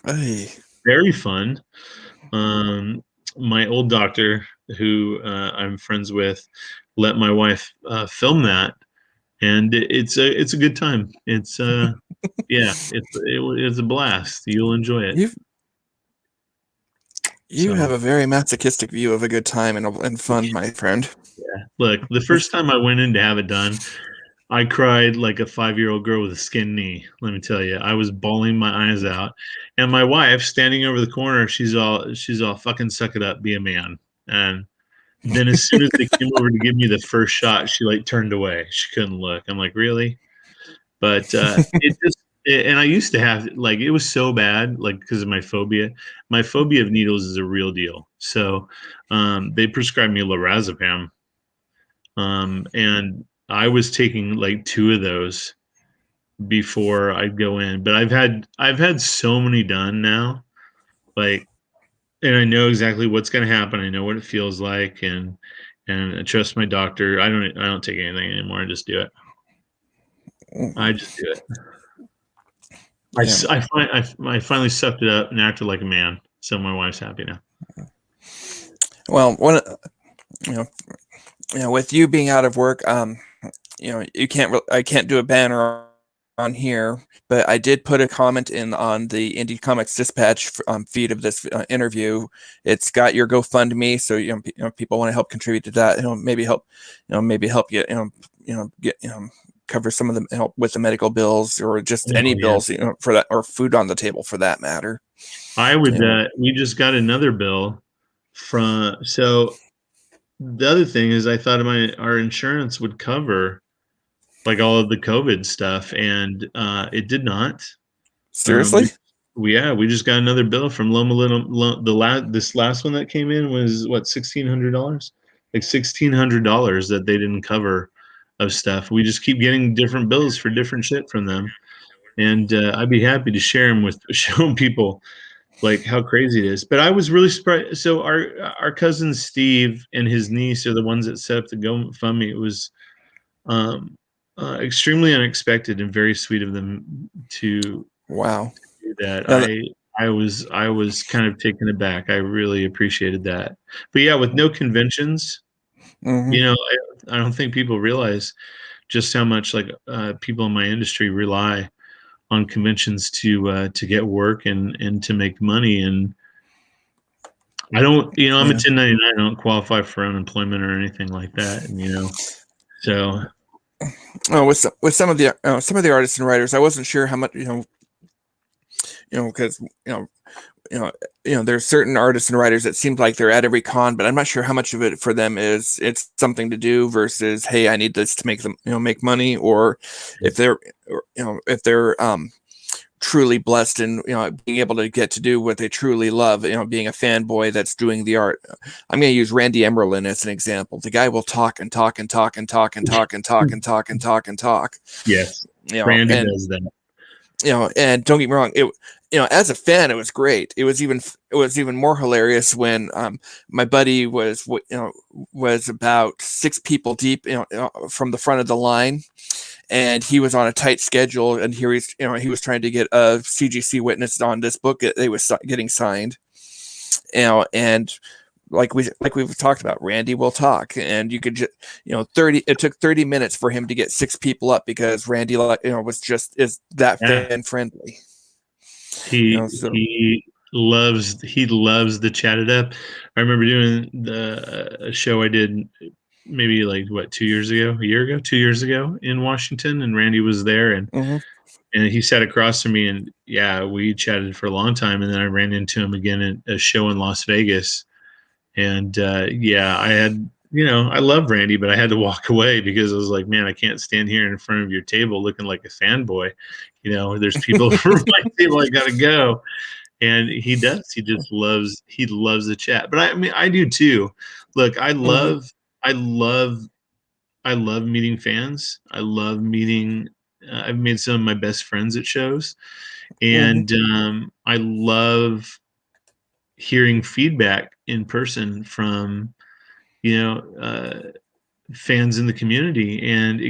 Hey. Very fun. My old doctor, who I'm friends with, let my wife film that, and it's a good time. It's yeah, it's a blast. You'll enjoy it. You have a very masochistic view of a good time and fun, my friend. Yeah. Look, the first time I went in to have it done, I cried like a 5-year-old girl with a skin knee. Let me tell you, I was bawling my eyes out, and my wife standing over the corner, she's all fucking suck it up, be a man. And then as soon as they came over to give me the first shot, she like turned away. She couldn't look. I'm like, really? But and I used to have like it was so bad like because of my phobia. My phobia of needles is a real deal. So they prescribed me lorazepam, and I was taking like 2 of those before I'd go in. But I've had so many done now, like, and I know exactly what's going to happen. I know what it feels like, and I trust my doctor. I don't take anything anymore. I just do it. I just do it. I finally sucked it up and acted like a man. So my wife's happy now. Well, you know, with you being out of work, I can't do a banner on here, but I did put a comment in on the Indie Comics Dispatch feed of this interview. It's got your GoFundMe, so people want to help contribute to that. Maybe help you get cover some of the help with the medical bills or just any bills for that, or food on the table for that matter. I would. We just got another bill from. So the other thing is, I thought our insurance would cover like all of the COVID stuff, and it did not. Seriously? We just got another bill from Loma Linda. This last one that came in was what, $1,600, like $1,600 that they didn't cover of stuff. We just keep getting different bills for different shit from them, and I'd be happy to share them with show people like how crazy it is. But I was really surprised. So our cousin Steve and his niece are the ones that set up the GoFundMe. It was extremely unexpected and very sweet of them to do that. I was kind of taken aback. I really appreciated that. But yeah, with no conventions, I don't think people realize just how much like people in my industry rely on conventions to get work and to make money. And I don't, I'm a 1099. I don't qualify for unemployment or anything like that. And so. With some of the artists and writers, I wasn't sure how much because there's certain artists and writers that seems like they're at every con, but I'm not sure how much of it for them is it's something to do versus, hey, I need this to make them make money, or if they're truly blessed and being able to get to do what they truly love, being a fanboy that's doing the art. I'm going to use Randy Emerlin as an example. The guy will talk and talk and talk and talk and talk and talk and talk and talk and talk. Yes, Randy does that. And don't get me wrong, as a fan, it was great. It was even more hilarious when my buddy was about 6 people deep, from the front of the line. And he was on a tight schedule, and he was trying to get a CGC witness on this book that they was getting signed. And like we've talked about, Randy will talk, and you could just, it took 30 minutes for him to get 6 people up because Randy, was just is that fan friendly. So He loves the Chat It Up. I remember doing a show I did maybe like what 2 years ago, a year ago, 2 years ago in Washington, and Randy was there, and mm-hmm. he sat across from me, and yeah, we chatted for a long time, and then I ran into him again at a show in Las Vegas, and yeah, I had. I love Randy, but I had to walk away because I was like, man, I can't stand here in front of your table looking like a fanboy. There's people for my table. I gotta go. And he does. He loves the chat. But I mean, I do too. Look, Mm-hmm. I love meeting fans. I love meeting. I've made some of my best friends at shows, Mm-hmm. and I love hearing feedback in person from you know fans in the community, and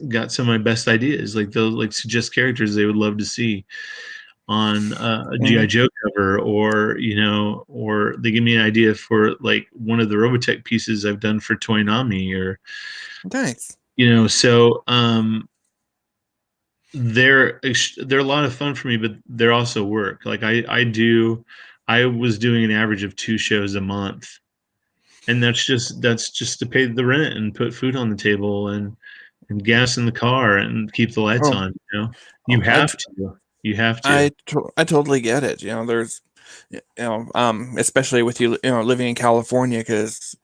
got some of my best ideas, like those like suggest characters they would love to see on a Mm-hmm. GI Joe cover, or they give me an idea for like one of the Robotech pieces I've done for Toynami, or Nice. so they're a lot of fun for me, but they're also work. Like I was doing an average of 2 shows a month, and that's just to pay the rent and put food on the table and gas in the car and keep the lights Oh, on. oh You have to. I totally get it. There's, especially with you, living in California, because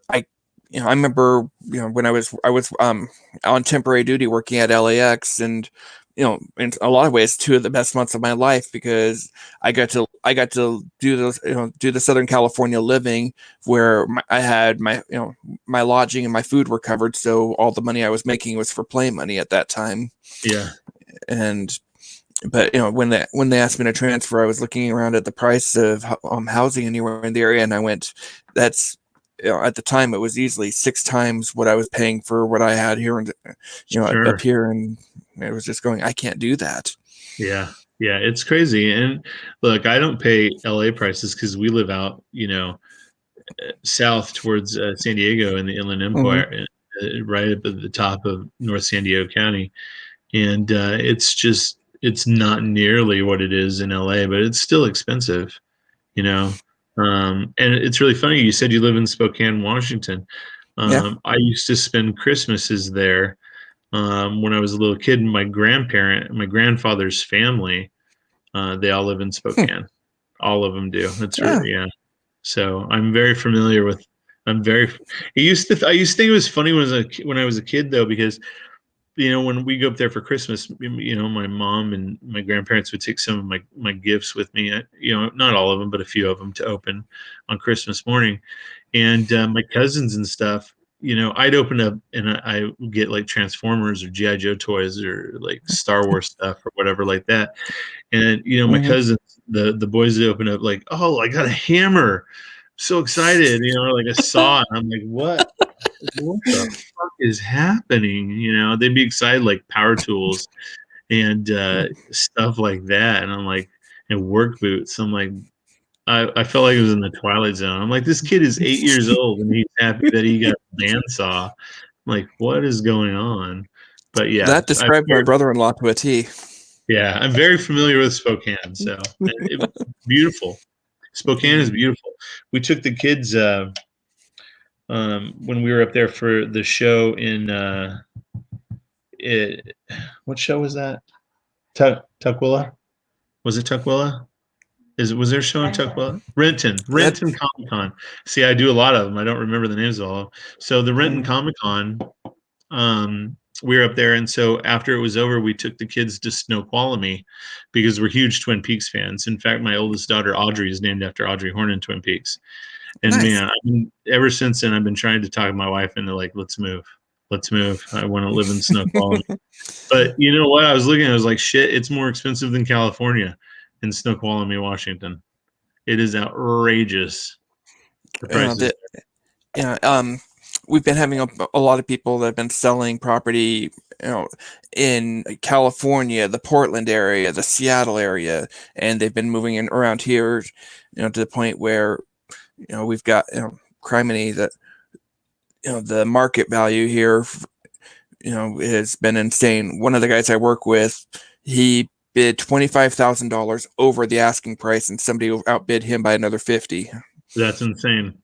I remember, when I was on temporary duty working at LAX, and in a lot of ways, two of the best months of my life, because I got to do those, do the Southern California living, where I had my lodging and my food were covered, so all the money I was making was for play money at that time. Yeah. And but when they asked me to transfer, I was looking around at the price of housing anywhere in the area, and I went, "That's." At the time, it was easily 6 times what I was paying for what I had here, and Sure. up here, and it was just going, I can't do that. Yeah. Yeah, it's crazy. And look, I don't pay LA prices because we live out, south towards San Diego in the Inland Mm-hmm. Empire, right up at the top of North San Diego County. And it's not nearly what it is in LA, but it's still expensive, you know. And it's really funny. You said you live in Spokane, Washington. Yeah. I used to spend Christmases there when I was a little kid. My grandfather's family, they all live in Spokane. All of them do. That's Yeah. really, yeah. So I'm very familiar with. I'm very. I used to think it was funny when I was a kid though, because when we go up there for Christmas, my mom and my grandparents would take some of my gifts with me. Not all of them, but a few of them to open on Christmas morning. And my cousins and stuff, I'd open up and I would get like Transformers or GI Joe toys or like Star Wars stuff or whatever like that. And my Mm-hmm. cousins, the boys, would open up like, oh, I got a hammer. So excited, like a saw. And I'm like, what the fuck is happening? They'd be excited like power tools and stuff like that. And I'm like, and work boots. I'm like, I felt like it was in the Twilight Zone. I'm like, this kid is 8 years old and he's happy that he got a bandsaw. I'm like, what is going on? But yeah, That describes my brother-in-law to a T. yeah, I'm very familiar with Spokane. So beautiful. Spokane is beautiful. We took the kids when we were up there for the show in what show was that? Tukwila? Was it Tukwila? Was there a show in Tukwila? Renton Comic Con. See, I do a lot of them. I don't remember the names of all of them. So the Renton Comic Con, we were up there, and so after it was over, we took the kids to Snoqualmie because we're huge Twin Peaks fans. In fact, my oldest daughter Audrey is named after Audrey Horne in Twin Peaks. And Nice. man, ever since then, I've been trying to talk my wife into like, let's move. I want to live in Snoqualmie. But you know what? I was like, shit, it's more expensive than California in Snoqualmie, Washington. It is outrageous. The prices. We've been having a lot of people that have been selling property, in California, the Portland area, the Seattle area, and they've been moving in around here, to the point where, we've got, criminy, that, the market value here, has been insane. One of the guys I work with, he bid $25,000 over the asking price, and somebody outbid him by another 50. That's insane.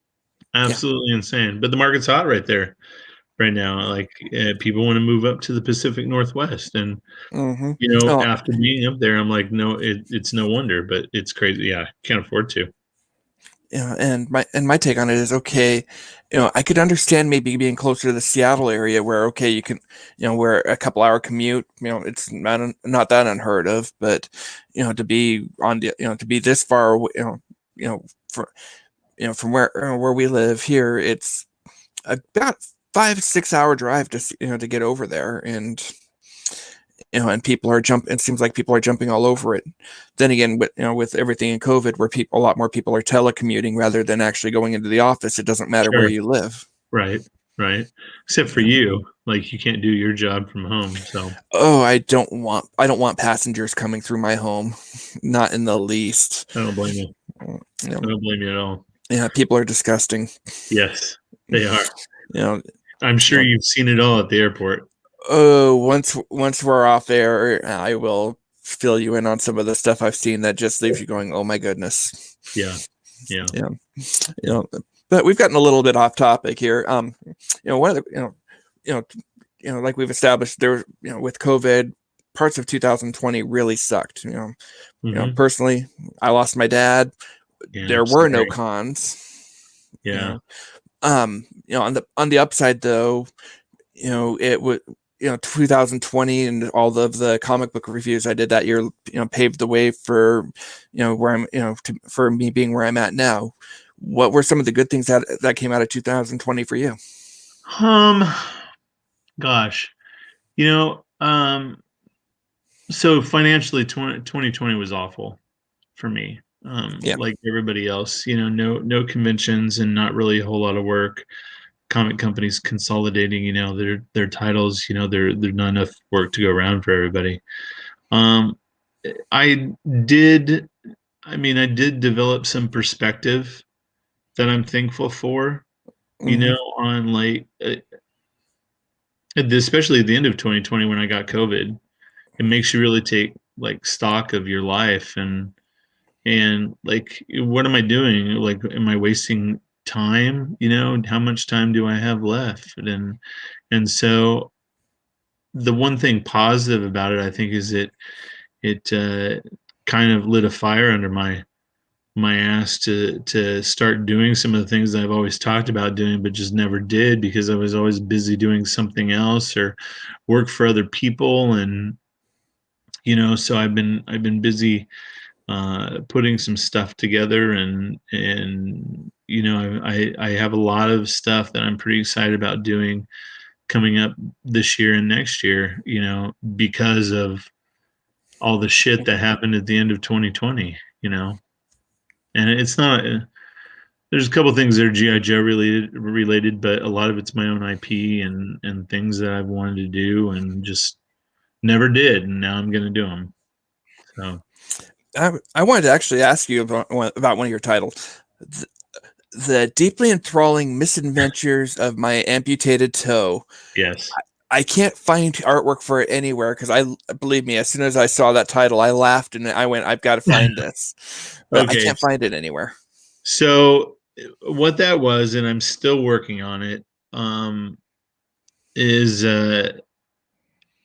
Absolutely insane. But the market's hot right there right now. Like people want to move up to the Pacific Northwest, and Mm-hmm. after being up there, I'm like, no, it's no wonder, but it's crazy. Yeah, can't afford to. And my take on it is, okay, I could understand maybe being closer to the Seattle area where, okay, you can, where a couple hour commute, it's not that unheard of, but to be on the, to be this far away, for, from where we live here, it's about 5-6 hour drive to to get over there, and and people are jumping. It seems like people are jumping all over it. Then again, with everything in COVID, where a lot more people are telecommuting rather than actually going into the office, it doesn't matter where Sure. you live. Right. Except for you, like you can't do your job from home. So Oh, I don't want passengers coming through my home, not in the least. I don't blame you. I don't blame you at all. Yeah, people are disgusting. Yes, they are. You know, I'm sure you've seen it all at the airport. Oh, once we're off air, I will fill you in on some of the stuff I've seen that just leaves you going, "Oh my goodness." Yeah. But we've gotten a little bit off topic here. One of the like we've established, there, with COVID, parts of 2020 really sucked. Personally, I lost my dad. Yeah, There were no cons. Yeah. On the upside though, it would, 2020 and all of the comic book reviews I did that year, paved the way for, where I'm, for me being where I'm at now. What were some of the good things that came out of 2020 for you? Gosh, so financially, 2020 was awful for me. Like everybody else, no conventions and not really a whole lot of work. Comic companies consolidating, their titles, there's not enough work to go around for everybody. I did develop some perspective that I'm thankful for, on like, especially at the end of 2020 when I got COVID. It makes you really take like stock of your life and like, what am I doing? Like, am I wasting time? How much time do I have left? And so the one thing positive about it, I think, is it kind of lit a fire under my ass to start doing some of the things that I've always talked about doing, but just never did because I was always busy doing something else or work for other people. And, so I've been busy putting some stuff together, and I have a lot of stuff that I'm pretty excited about doing coming up this year and next year, because of all the shit that happened at the end of 2020, and it's not, there's a couple of things that are GI Joe related, but a lot of it's my own IP and things that I've wanted to do and just never did, and now I'm going to do them. So I wanted to actually ask you about one of your titles, the deeply enthralling misadventures of my amputated toe. Yes. I can't find artwork for it anywhere because believe me, as soon as I saw that title, I laughed and I went, I've got to find this, but Okay. I can't find it anywhere. So what that was, and I'm still working on it, is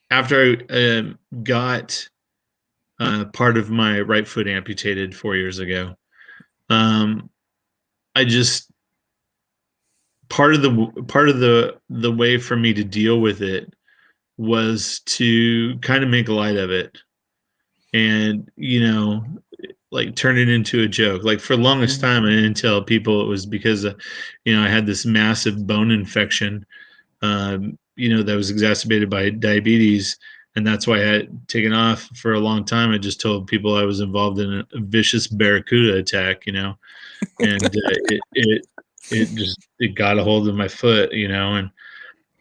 after I got part of my right foot amputated 4 years ago, I just part of the way for me to deal with it was to kind of make light of it and like turn it into a joke. Like for the longest time I didn't tell people it was because I had this massive bone infection that was exacerbated by diabetes, and that's why I had taken off for a long time. I just told people I was involved in a vicious barracuda attack, and it got a hold of my foot, and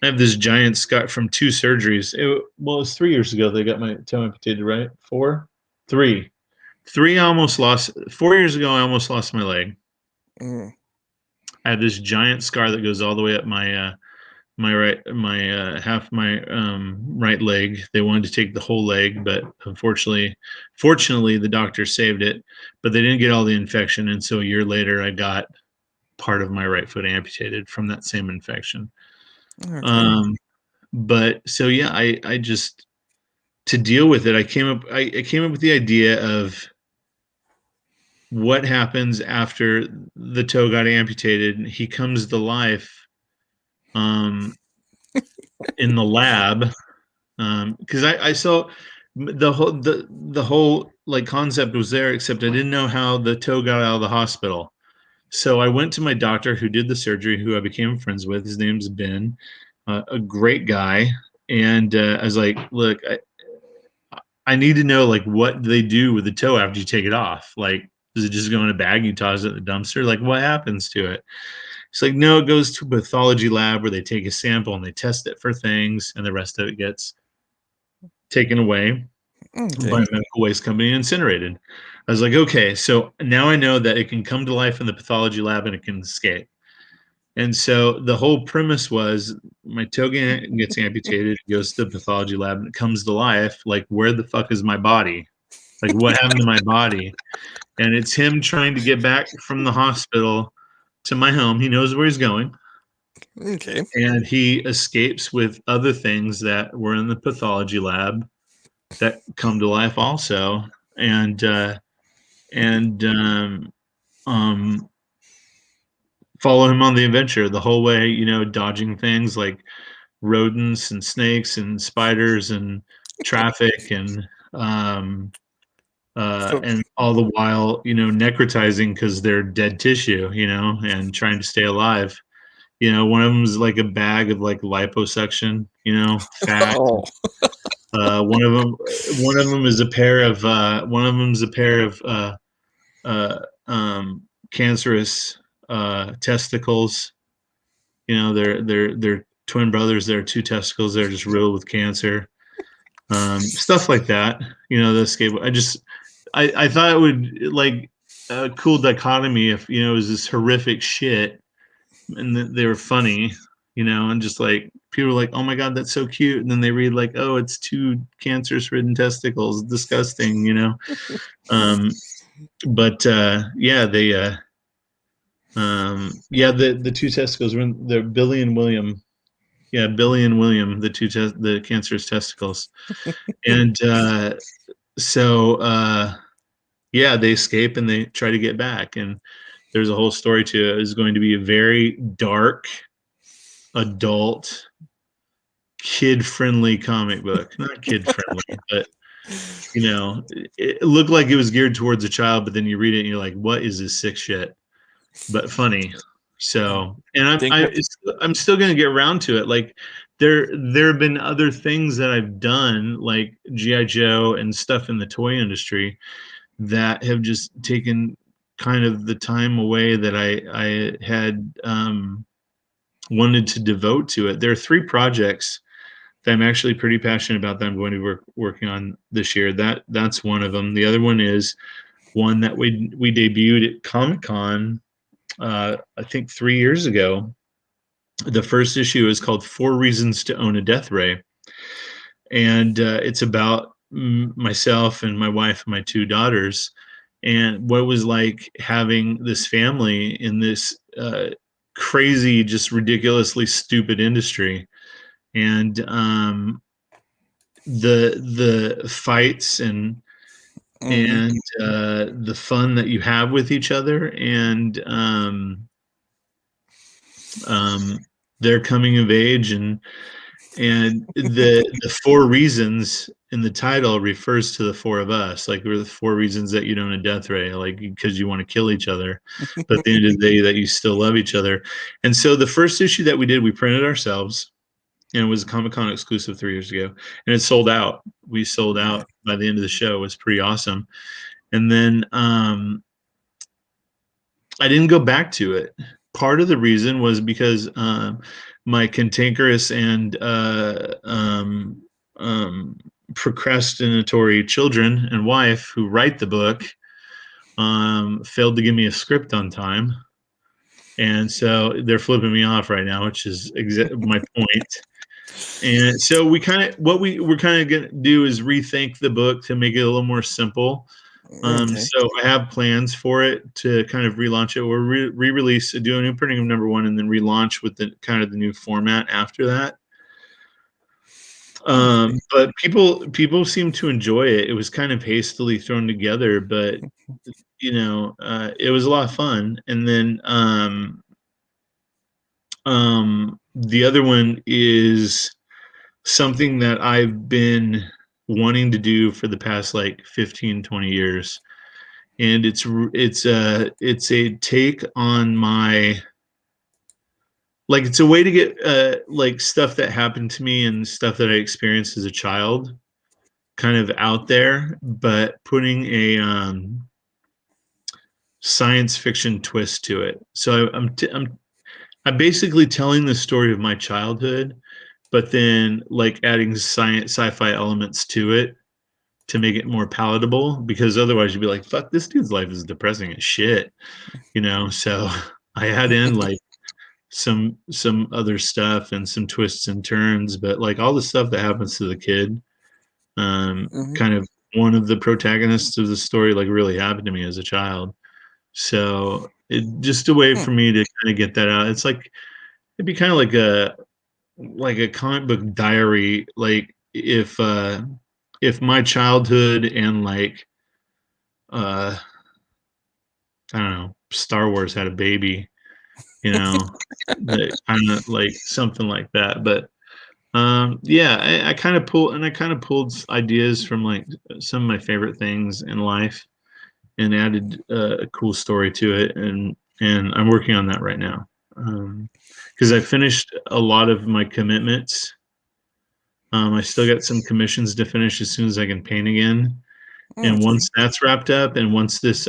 I have this giant scar from 2 surgeries. It was 3 years ago they got my toe amputated, right? 4? 3. 3 I almost lost. 4 years ago I almost lost my leg. I had this giant scar that goes all the way up my half my right leg. They wanted to take the whole leg, but fortunately, the doctor saved it. But they didn't get all the infection, and so a year later, I got part of my right foot amputated from that same infection. Okay. But so yeah, I just to deal with it, I came up with the idea of what happens after the toe got amputated. He comes to life in the lab because I saw the whole like concept was there, except I didn't know how the toe got out of the hospital. So I went to my doctor who did the surgery, who I became friends with. His name's Ben, a great guy. And I was like, look, I need to know like what they do with the toe after you take it off. Like, does it just go in a bag? You toss it in the dumpster? Like, what happens to it? It's like, no, it goes to a pathology lab where they take a sample and they test it for things, and the rest of it gets taken away by a medical waste company and incinerated. I was like, okay, so now I know that it can come to life in the pathology lab and it can escape. And so the whole premise was my toe gets amputated, it goes to the pathology lab, and it comes to life. Like, where the fuck is my body? Like, what happened to my body? And it's him trying to get back from the hospital to my home. He knows where he's going. Okay. And he escapes with other things that were in the pathology lab that come to life also. And follow him on the adventure the whole way, dodging things like rodents and snakes and spiders and traffic and all the while, necrotizing because they're dead tissue, and trying to stay alive. One of them is like a bag of like liposuction, fat. Oh. One of them is a pair of cancerous testicles. They're twin brothers. They're two testicles. They're just riddled with cancer. Stuff like that. The escape. I thought it would like a cool dichotomy if it was this horrific shit, and they were funny, and just like people are like, oh my god, that's so cute, and then they read like, oh, it's two cancerous-ridden testicles, disgusting, but yeah, they the two testicles were they're Billy and William. Yeah, Billy and William, the cancerous testicles. And so yeah, they escape and they try to get back, and there's a whole story to it. It's going to be a very dark, adult, kid-friendly comic book. Not kid-friendly, but it looked like it was geared towards a child, but then you read it and you're like, what is this sick shit? But funny. So, and I'm still going to get around to it. Like there have been other things that I've done, like G.I. Joe and stuff in the toy industry, that have just taken kind of the time away that I had wanted to devote to it. There are 3 projects that I'm actually pretty passionate about that I'm going to be working on this year. That's one of them. The other one is one that we debuted at Comic-Con, I think 3 years ago. The first issue is called 4 Reasons to Own a Death Ray. And it's about myself and my wife and my 2 daughters, and what it was like having this family in this crazy, just ridiculously stupid industry. And the fights and the fun that you have with each other, and their coming of age, and the 4 reasons in the title refers to the 4 of us. Like, we're the 4 reasons that you don't a death ray, like because you want to kill each other, but at the end of the day that you still love each other. And so the first issue that we did, we printed ourselves, and it was a Comic-Con exclusive 3 years ago, and it sold out. We sold out by the end of the show. It was pretty awesome. And then I didn't go back to it. Part of the reason was because my cantankerous and procrastinatory children and wife, who write the book, failed to give me a script on time. and so they're flipping me off right now, which is my point. And so we're kind of gonna do is rethink the book to make it a little more simple. Okay. So I have plans for it to kind of relaunch it, or re-release, do a new printing of number one, and then relaunch with the kind of the new format after that. But people seem to enjoy it. It was kind of hastily thrown together, but it was a lot of fun. And then the other one is something that I've been wanting to do for the past like 15, 20 years. And it's a take on my, like, it's a way to get like stuff that happened to me and stuff that I experienced as a child kind of out there, but putting a science fiction twist to it. So I'm basically telling the story of my childhood, but then like adding sci-fi elements to it to make it more palatable, because otherwise you'd be like, fuck, this dude's life is depressing as shit, so I had in like some other stuff and some twists and turns, but like all the stuff that happens to the kid, kind of one of the protagonists of the story, like really happened to me as a child. So it just a way for me to kind of get that out. It's like, it'd be kind of like a comic book diary, like if my childhood and like I don't know, Star Wars had a baby, kind of like something like that. But yeah, I kind of pulled ideas from like some of my favorite things in life and added a cool story to it, and I'm working on that right now, because I finished a lot of my commitments. I still got some commissions to finish as soon as I can paint again. And once that's wrapped up, and once this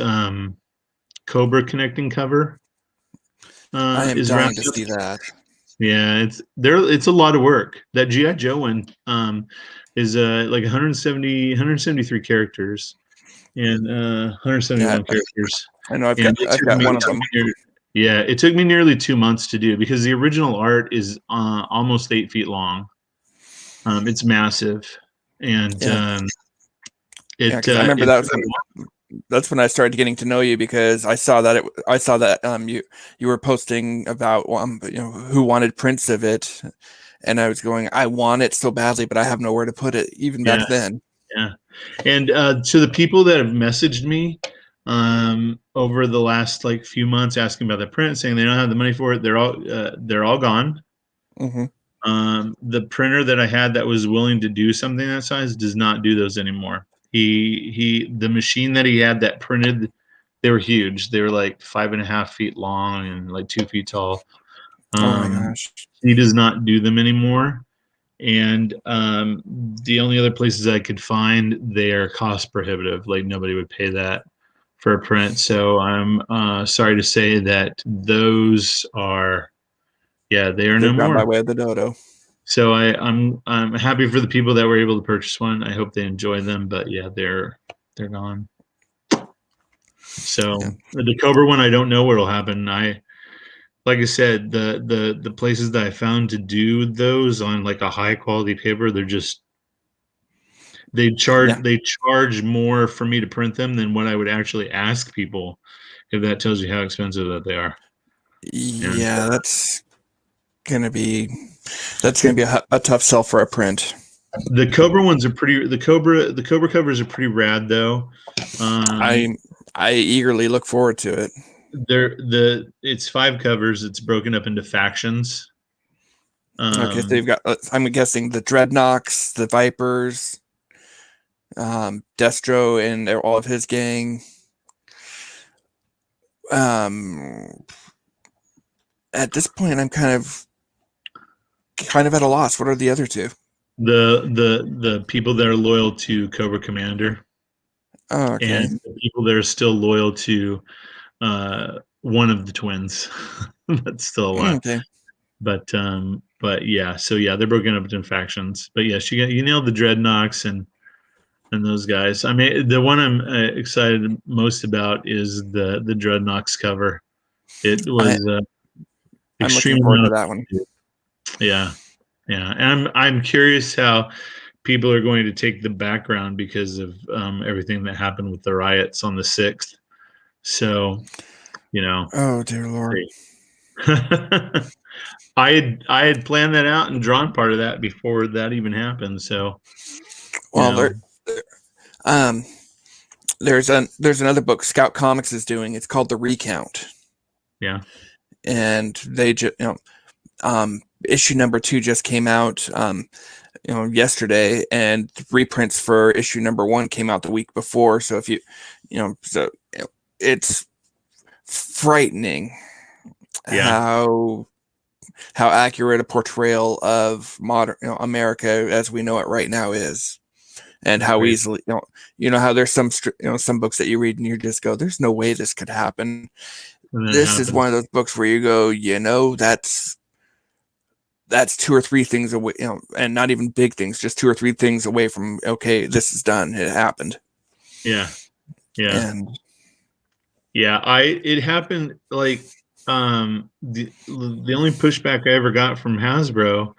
Cobra connecting cover I am is dying wrapped to up, see that. yeah, it's a lot of work. That GI Joe one is like 173 characters and 171 characters. I know I've And got one of them. Yeah, it took me nearly 2 months to do, because the original art is almost 8 feet long. It's massive, and Yeah, because I remember that's when I started getting to know you, because I saw that you were posting about who wanted prints of it, and I was going, I want it so badly, but I have nowhere to put it even back then. Yeah, and to the people that have messaged me over the last like few months asking about the print, saying they don't have the money for it, they're all gone. The printer that I had that was willing to do something that size does not do those anymore. The machine that he had that printed, they were huge. They were like 5.5 feet long and like 2 feet tall. Oh my gosh. He does not do them anymore. And the only other places I could find, they are cost prohibitive. Like nobody would pay that for a print. So I'm sorry to say that those are, they're no more. By way of the dodo. So I'm happy for the people that were able to purchase one. I hope they enjoy them. But yeah, they're gone. So the Cobra one, I don't know what'll happen. Like I said, the places that I found to do those on like a high quality paper, they charge more for me to print them than what I would actually ask people, if that tells you how expensive that they are. Yeah, that's gonna be a tough sell for a print. The Cobra ones are pretty. The Cobra covers are pretty rad though. I eagerly look forward to it. It's 5 covers. It's broken up into factions. Okay, so you've got, I'm guessing, the Dreadnoks, the Vipers, Destro and all of his gang. At this point, I'm kind of at a loss. What are the other two? The people that are loyal to Cobra Commander. Oh, okay. And the people that are still loyal to one of the twins. That's still alive. Okay. But yeah, so yeah, they're broken up into factions. But yes, you nailed the Dreadnoks and those guys. I mean, the one I'm excited most about is the Dreadnoks cover. It was I'm extreme looking forward to amount that one. yeah, yeah, and I'm curious how people are going to take the background because of everything that happened with the riots on the 6th. So, Oh dear Lord. I had planned that out and drawn part of that before that even happened. So, Well, um, there's another book Scout Comics is doing. It's called The Recount. Yeah. And they just issue number 2 just came out yesterday, and reprints for issue number 1 came out the week before. So if it's frightening how accurate a portrayal of modern America as we know it right now is, and how easily how there's some books that you read and you just go, there's no way this could happen. This is one of those books where you go, that's 2 or 3 things away, and not even big things, just 2 or 3 things away from, okay, this is done. It happened. Yeah. Yeah. And it happened like, the only pushback I ever got from Hasbro,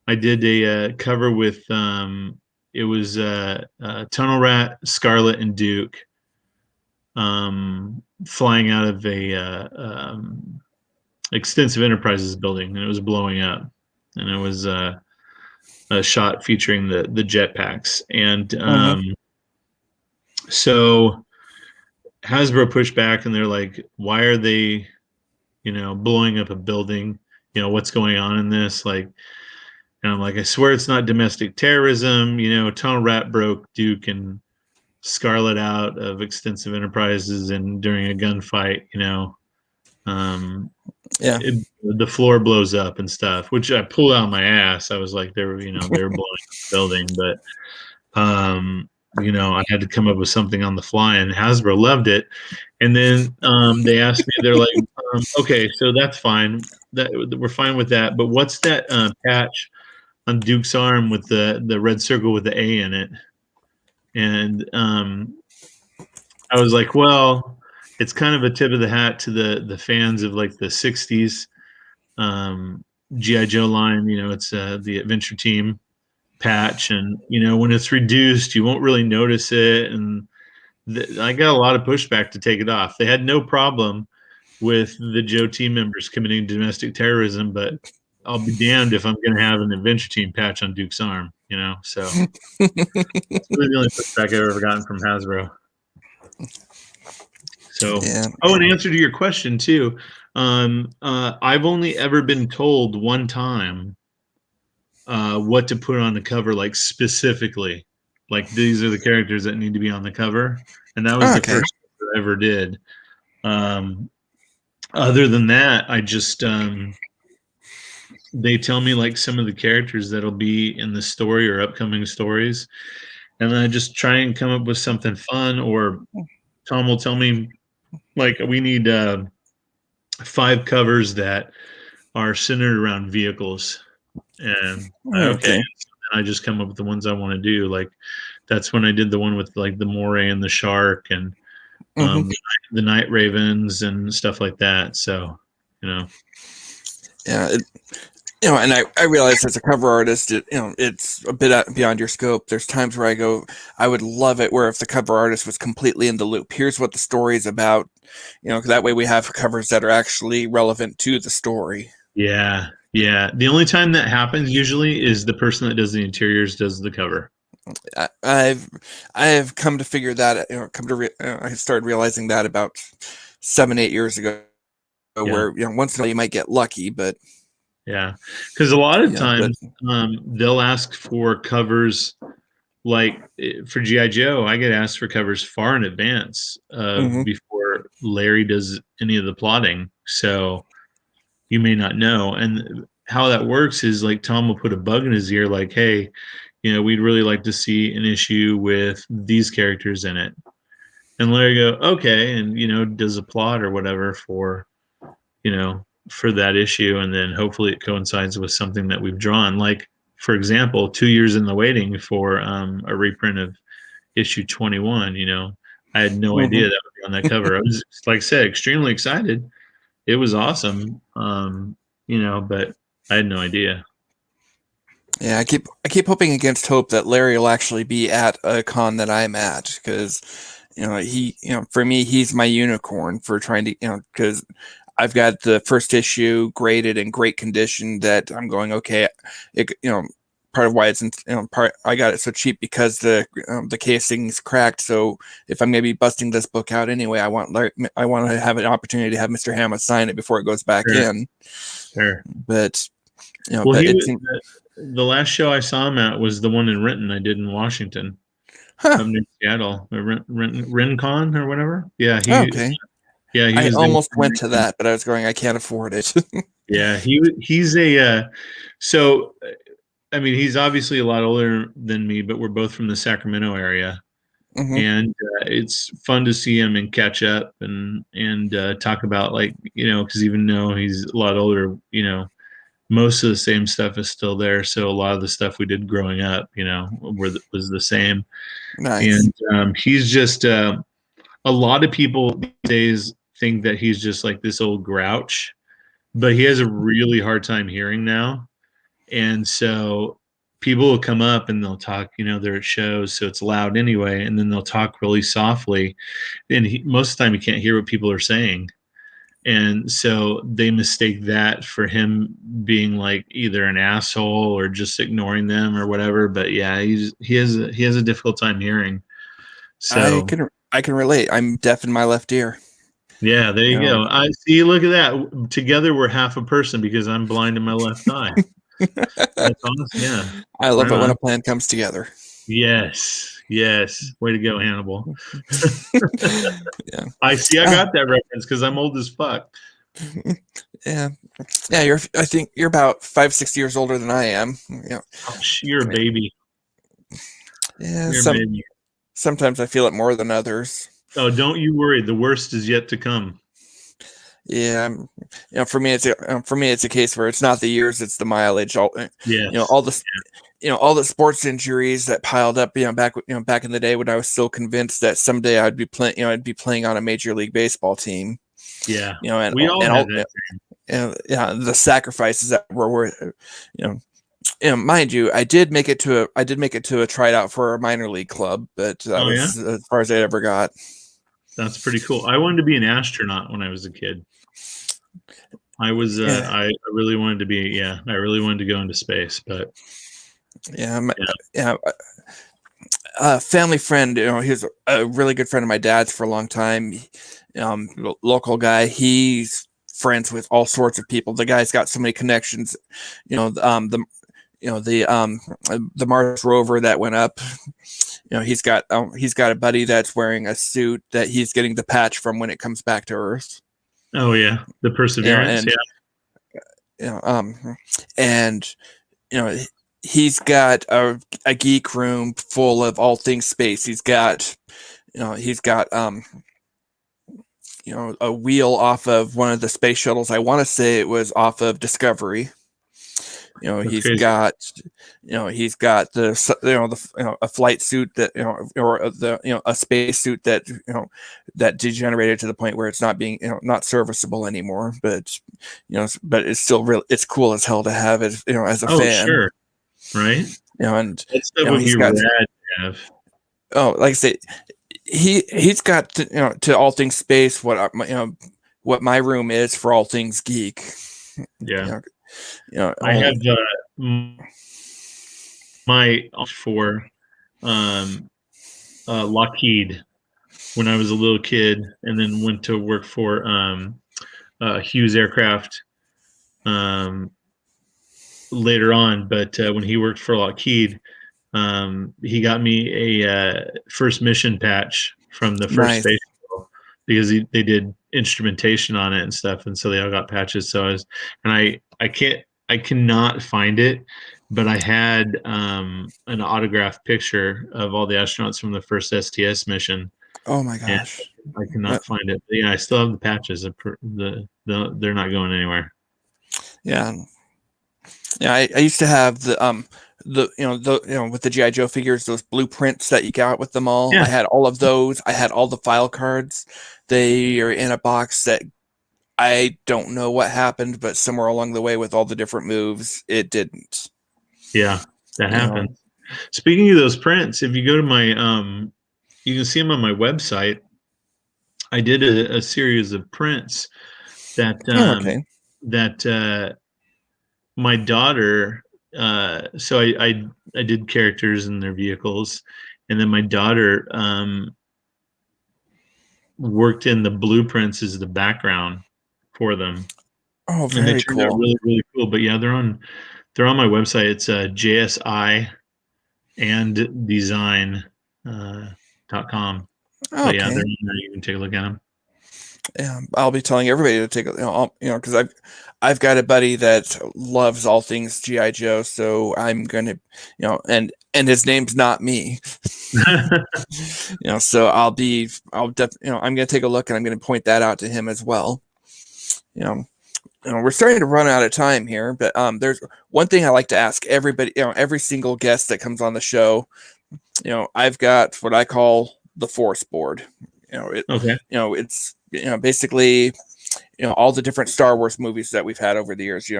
I did a cover with, it was Tunnel Rat, Scarlet, and Duke, flying out of a Extensive Enterprises building, and it was blowing up, and it was a shot featuring the jetpacks, and so Hasbro pushed back, and they're like, "Why are they, blowing up a building? What's going on in this?" Like, and I'm like, "I swear it's not domestic terrorism." Tunnel Rat broke Duke and Scarlet out of Extensive Enterprises, and during a gunfight, the floor blows up and stuff, which I pulled out of my ass. I was like, they were blowing up the building, but I had to come up with something on the fly, and Hasbro loved it. And then they asked me, they're like, okay, so that's fine. We're fine with that. But what's that patch on Duke's arm with the red circle with the A in it? And I was like, well, it's kind of a tip of the hat to the fans of like the 60s G.I. Joe line. It's the Adventure Team patch, and when it's reduced, you won't really notice it. And I got a lot of pushback to take it off. They had no problem with the Joe team members committing domestic terrorism, but I'll be damned if I'm going to have an Adventure Team patch on Duke's arm. So it's really the only pushback I've ever gotten from Hasbro. So, in answer to your question too, I've only ever been told one time what to put on the cover, like specifically, like these are the characters that need to be on the cover, and that was the first I ever did. Other than that, I just they tell me like some of the characters that'll be in the story or upcoming stories, and then I just try and come up with something fun. Or Tom will tell me, like, we need 5 covers that are centered around vehicles, and okay. I just come up with the ones I want to do. Like, that's when I did the one with like the Moray and the Shark, and the Night Ravens and stuff like that. So, and I realize as a cover artist, it's a bit beyond your scope. There's times where I go, I would love it where if the cover artist was completely in the loop. Here's what the story is about, that way we have covers that are actually relevant to the story. Yeah. The only time that happens usually is the person that does the interiors does the cover. I've come to figure that, I started realizing that about 7-8 years ago, where once in a while you might get lucky, but. Yeah, because a lot of times they'll ask for covers, like for G.I. Joe, I get asked for covers far in advance before Larry does any of the plotting. So you may not know. And how that works is like Tom will put a bug in his ear, like, hey, we'd really like to see an issue with these characters in it. And Larry go, okay, and does a plot or whatever for that issue, and then hopefully it coincides with something that we've drawn. Like, for example, 2 years in the waiting for a reprint of issue 21. I had no idea that would be on that cover. I was, like I said, extremely excited. It was awesome. but I had no idea. Yeah, I keep hoping against hope that Larry will actually be at a con that I'm at, because for me, he's my unicorn for trying to, because I've got the first issue graded in great condition that I'm going, okay, part of why it's I got it so cheap because the casing's cracked. So if I'm gonna be busting this book out anyway, I want to have an opportunity to have Mr. Hama sign it before it goes back in. Sure. But well, but the last show I saw him at was the one in Renton I did in Washington, up near Seattle, RenCon or whatever. Yeah, okay. Yeah, I almost went to that, but I was going, I can't afford it. Yeah, he's a so I mean, he's obviously a lot older than me, but we're both from the Sacramento area. Mm-hmm. And it's fun to see him and catch up and talk about, like, because even though he's a lot older, most of the same stuff is still there. So a lot of the stuff we did growing up, was the same. Nice. And he's just a lot of people these days think that he's just like this old grouch, but he has a really hard time hearing now. And so people will come up and they'll talk, they're at shows, so it's loud anyway, and then they'll talk really softly, and most of the time he can't hear what people are saying. And so they mistake that for him being like either an asshole or just ignoring them or whatever. But yeah, he has a difficult time hearing. So I can relate. I'm deaf in my left ear. Yeah, there you go. I see. Look at that. Together we're half a person because I'm blind in my left eye. That's awesome. Yeah, I love it when a plan comes together. Yes. Way to go, Hannibal. Yeah. I got that reference because I'm old as fuck. Yeah. I think you're about 5-6 years older than I am. Yeah. Oh, you're a baby. Yeah. Sometimes I feel it more than others. Oh, don't you worry. The worst is yet to come. Yeah, for me it's a case where it's not the years, it's the mileage. All the sports injuries that piled up, back in the day when I was still convinced that someday I'd be playing on a Major League Baseball team. Yeah, and we all had that. The sacrifices that were, mind you, I did make it to a tryout for a minor league club, but that was as far as I ever got. That's pretty cool. I wanted to be an astronaut when I was a kid. I was, I really wanted to be, I really wanted to go into space, but family friend, he was a really good friend of my dad's for a long time. Local guy. He's friends with all sorts of people. The guy's got so many connections. The Mars rover that went up. He's got a buddy that's wearing a suit that he's getting the patch from when it comes back to Earth. Oh yeah, the Perseverance. And he's got a geek room full of all things space. He's got a wheel off of one of the space shuttles. I want to say it was off of Discovery. He's got a flight suit that a space suit that that degenerated to the point where it's not being not serviceable anymore. But but it's still real. It's cool as hell to have it as a fan. Sure, right? And that's what he's got to have. Oh, like I say, he's got to all things space what my room is for all things geek. Yeah. I have my for Lockheed when I was a little kid, and then went to work for Hughes Aircraft later on. But when he worked for Lockheed, he got me a first mission patch from the first space shuttle because they did instrumentation on it and stuff, and so they all got patches. So I cannot find it, but I had an autographed picture of all the astronauts from the first STS mission. Oh my gosh! I cannot find it. But yeah, I still have the patches. They're not going anywhere. Yeah. I used to have with the G.I. Joe figures, those blueprints that you got with them all. Yeah. I had all of those. I had all the file cards. They are in a box that I don't know what happened, but somewhere along the way with all the different moves, it didn't. Yeah, that You know. happens. Speaking of those prints, if you go to my you can see them on my website. I did a series of prints that Oh, okay. that my daughter so I did characters and their vehicles, and then my daughter worked in the blueprints as the background for them, Oh, and they very turned out cool. really, really cool. But yeah, they're on my website. It's JSI and design .com. But yeah, Okay. they're on there. You can take a look at them. Yeah, I'll be telling everybody to take because I've got a buddy that loves all things GI Joe, so I'm gonna, and his name's not me, so I'm gonna take a look and I'm gonna point that out to him as well. You know, we're starting to run out of time here, but there's one thing I like to ask everybody, every single guest that comes on the show. I've got what I call the force board. Okay. It's basically all the different Star Wars movies that we've had over the years.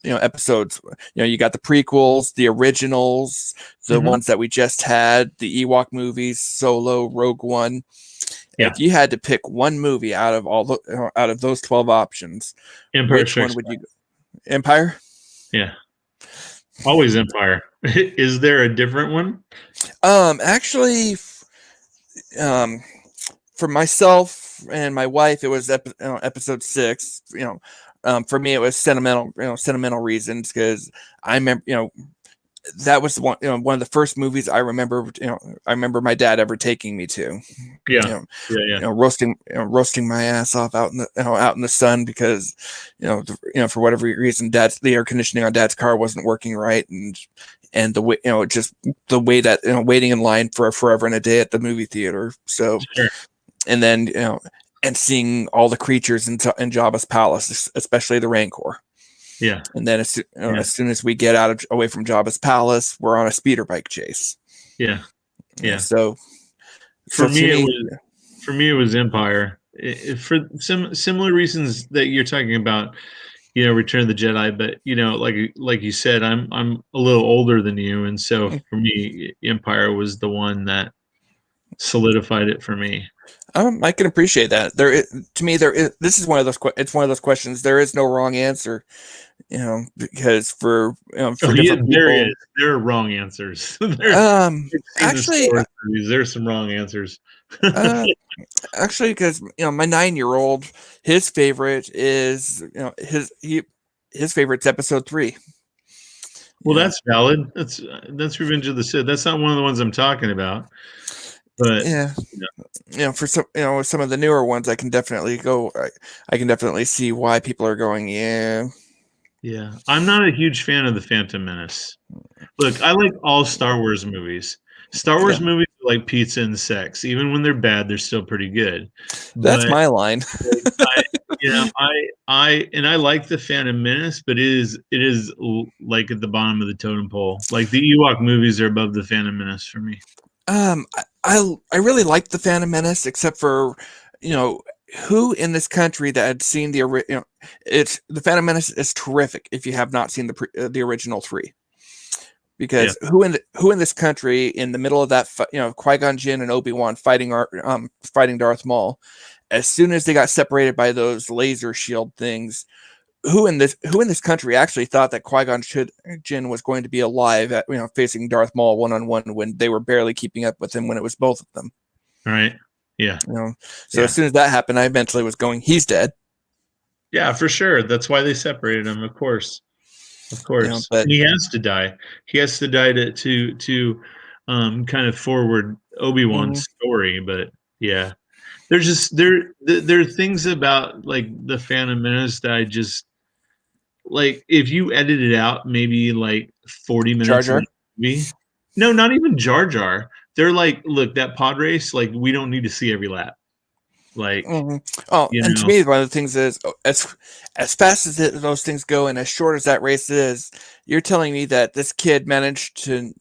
Episodes. You got the prequels, the originals, the Mhm. ones that we just had, the Ewok movies, Solo, Rogue One. Yeah. If you had to pick one movie out of out of those 12 options, Empire which Strikes one would Back. you go? Empire? Yeah. Always Empire. Is there a different one? Actually, for myself and my wife, it was episode 6. For me, it was sentimental reasons because I remember, that was one of the first movies I remember. I remember my dad ever taking me to. Yeah. Yeah. Roasting my ass off out in the out in the sun because for whatever reason, the air conditioning on Dad's car wasn't working right, and the way just the way that waiting in line for forever and a day at the movie theater. So, Sure. and then and seeing all the creatures in Jabba's palace, especially the Rancor. Yeah. And then as soon as we get away from Jabba's palace, we're on a speeder bike chase. Yeah. Yeah. So For me, it was Empire. For similar reasons that you're talking about, Return of the Jedi. But like you said, I'm a little older than you, and so for me, Empire was the one that solidified it for me. I can appreciate that. This is one of those. It's one of those questions. There is no wrong answer. Because for different people, there are wrong answers. Actually, there's some wrong answers. Actually, because my 9-year-old, his favorite is his favorite's episode 3. Well, that's valid. That's Revenge of the Sith. That's not one of the ones I'm talking about. But for some of the newer ones, I can definitely see why people are going. Yeah, I'm not a huge fan of the Phantom Menace. Look, I like all Star Wars movies. Star Wars movies are like pizza and sex. Even when they're bad, they're still pretty good. That's my line. I like the Phantom Menace, but it is like at the bottom of the totem pole. Like the Ewok movies are above the Phantom Menace for me. I really liked the Phantom Menace, except for who in this country that had seen the original. It's the Phantom Menace is terrific if you have not seen the original 3. Because who in this country in the middle of that Qui-Gon Jinn and Obi-Wan fighting Darth Maul, as soon as they got separated by those laser shield things, who in this country actually thought that Qui-Gon Jinn was going to be alive at facing Darth Maul one-on-one when they were barely keeping up with him when it was both of them? All right. Yeah. As soon as that happened, I mentally was going, he's dead. Yeah, for sure. That's why they separated him, of course. But he has to die. He has to die to kind of forward Obi-Wan's story. But yeah, there's just there are things about like the Phantom Menace that I just like. If you edit it out, maybe like 40 minutes. Jar Jar? Movie. No, not even Jar Jar. They're like, look, that pod race. Like, we don't need to see every lap. Like, and to me, one of the things is as fast as those things go, and as short as that race is, you're telling me that this kid managed to,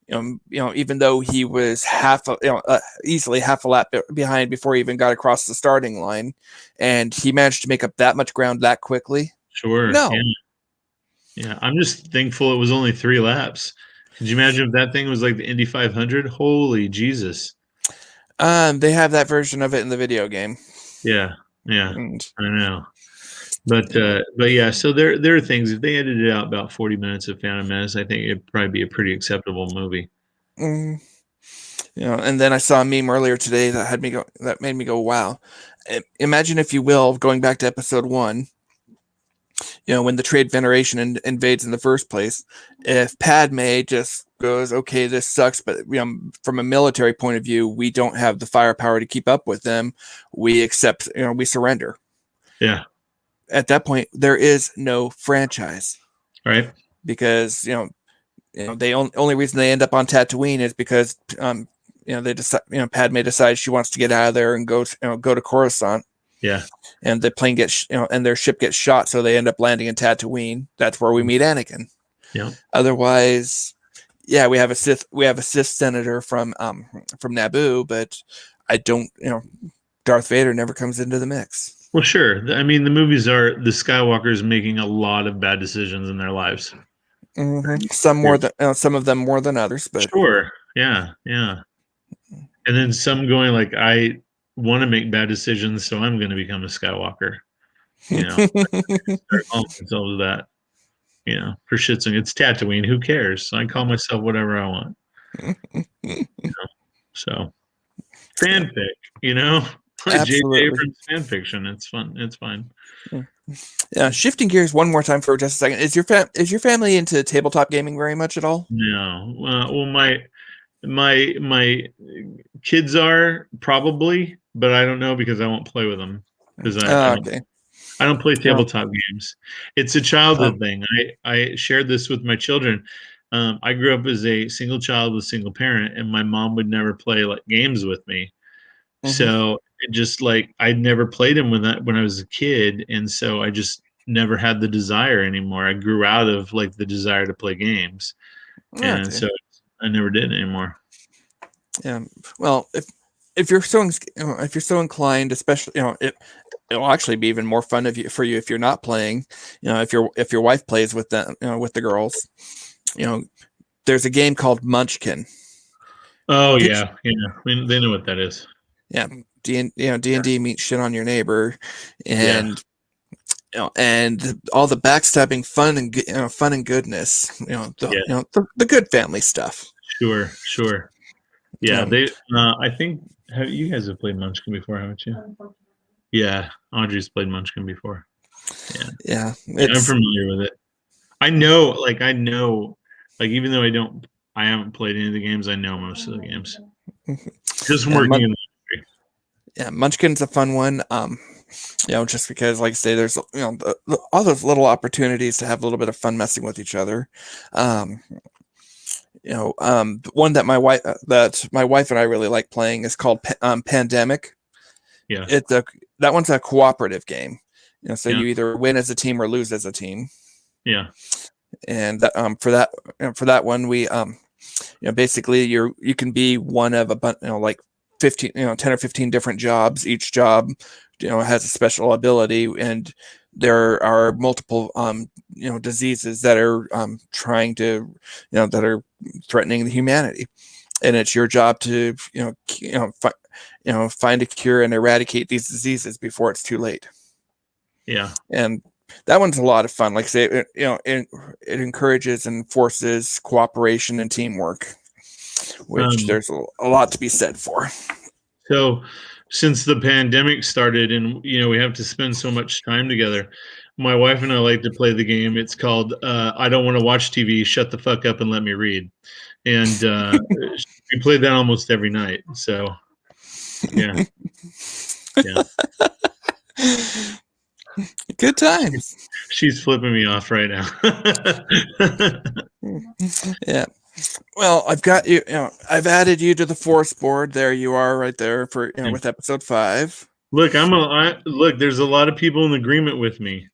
even though he was easily half a lap behind before he even got across the starting line, and he managed to make up that much ground that quickly. Sure. No. Yeah. I'm just thankful it was only 3 laps. Could you imagine if that thing was like the Indy 500? Holy Jesus. They have that version of it in the video game. Yeah. And, I know. But yeah, so there are things, if they edited out about 40 minutes of Phantom Menace, I think it'd probably be a pretty acceptable movie. and then I saw a meme earlier today that made me go, wow. Imagine, if you will, going back to episode 1, when the Trade Federation invades in the first place, if Padme just goes, okay, this sucks, but from a military point of view, we don't have the firepower to keep up with them. We accept, we surrender. Yeah. At that point, there is no franchise, right? Because the only reason they end up on Tatooine is because they decide, Padme decides she wants to get out of there and go to Coruscant. Yeah. And the plane gets, and their ship gets shot, so they end up landing in Tatooine. That's where we meet Anakin. Yeah. Otherwise, yeah, we have a Sith senator from Naboo, but I don't, Darth Vader never comes into the mix. Well, sure. I mean, the movies are the Skywalkers making a lot of bad decisions in their lives. Mm-hmm. Some of them more than others, but sure, yeah. And then some going like, I want to make bad decisions, so I'm going to become a Skywalker. Start calling themselves that. For shits and it's Tatooine. Who cares? I call myself whatever I want. So fanfic, J.J. Abrams fan fiction. It's fun. It's fine. Yeah. Shifting gears one more time for just a second. Is your family into tabletop gaming very much at all? No. Well, my kids are probably, but I don't know because I won't play with them because I don't play tabletop games. It's a childhood thing. I shared this with my children. I grew up as a single child with single parent, and my mom would never play like games with me. Mm-hmm. So it just like I'd never played them when I was a kid, and so I just never had the desire anymore. I grew out of like the desire to play games, and so I never did anymore. Yeah. Well, if you're so inclined, especially it'll actually be even more fun for you if you're not playing. If your wife plays with them, with the girls. There's a game called Munchkin. Oh yeah. They know what that is. Yeah, D&D means shit on your neighbor, and and all the backstabbing fun and goodness. The good family stuff. Sure. Yeah, I think you guys have played Munchkin before, haven't you? Yeah, Audrey's played Munchkin before. Yeah, I'm familiar with it. I know, even though I haven't played any of the games, I know most of the games. Just from working in the industry. Yeah, Munchkin's a fun one. Just because, like I say, there's all those little opportunities to have a little bit of fun messing with each other. One that my wife and I really like playing is called Pandemic. Yeah, that one's a cooperative game. You either win as a team or lose as a team. Yeah, and for that one, we basically you can be one of a bunch, like 15, 10 or 15 different jobs. Each job, has a special ability, and there are multiple diseases that are trying to that are threatening the humanity, and it's your job to find a cure and eradicate these diseases before it's too late. Yeah, and that one's a lot of fun. Like I say, it encourages and forces cooperation and teamwork, which there's a lot to be said for. So since the pandemic started and we have to spend so much time together, my wife and I like to play the game. It's called I Don't Want to Watch TV, Shut the Fuck Up and Let Me Read. And we play that almost every night. So yeah. Good times. She's flipping me off right now. Yeah. Well, I've got you. I've added you to the force board. There you are, right there for with episode 5. Look, there's a lot of people in agreement with me,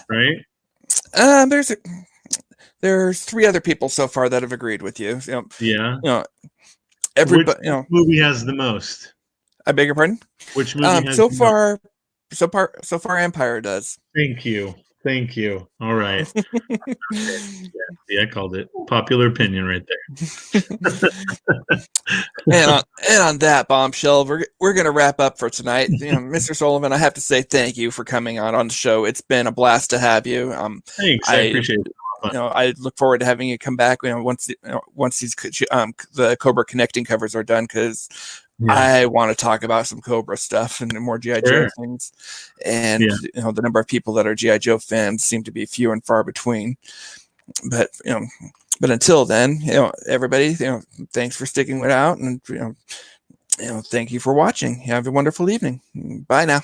right? There's there's 3 other people so far that have agreed with you. Yeah. Everybody. Which movie has the most? I beg your pardon. Which movie has So the far, Empire does. Thank you. All right. Yeah, I called it. Popular opinion right there. and on that bombshell, we're gonna wrap up for tonight. Mr. Sullivan, I have to say thank you for coming on the show. It's been a blast to have you. Thanks, I appreciate it. I look forward to having you come back. Once these the Cobra connecting covers are done, because I want to talk about some Cobra stuff and more GI Joe things. And the number of people that are GI Joe fans seem to be few and far between. But but until then, everybody, thanks for sticking it out, and thank you for watching. Have a wonderful evening. Bye now.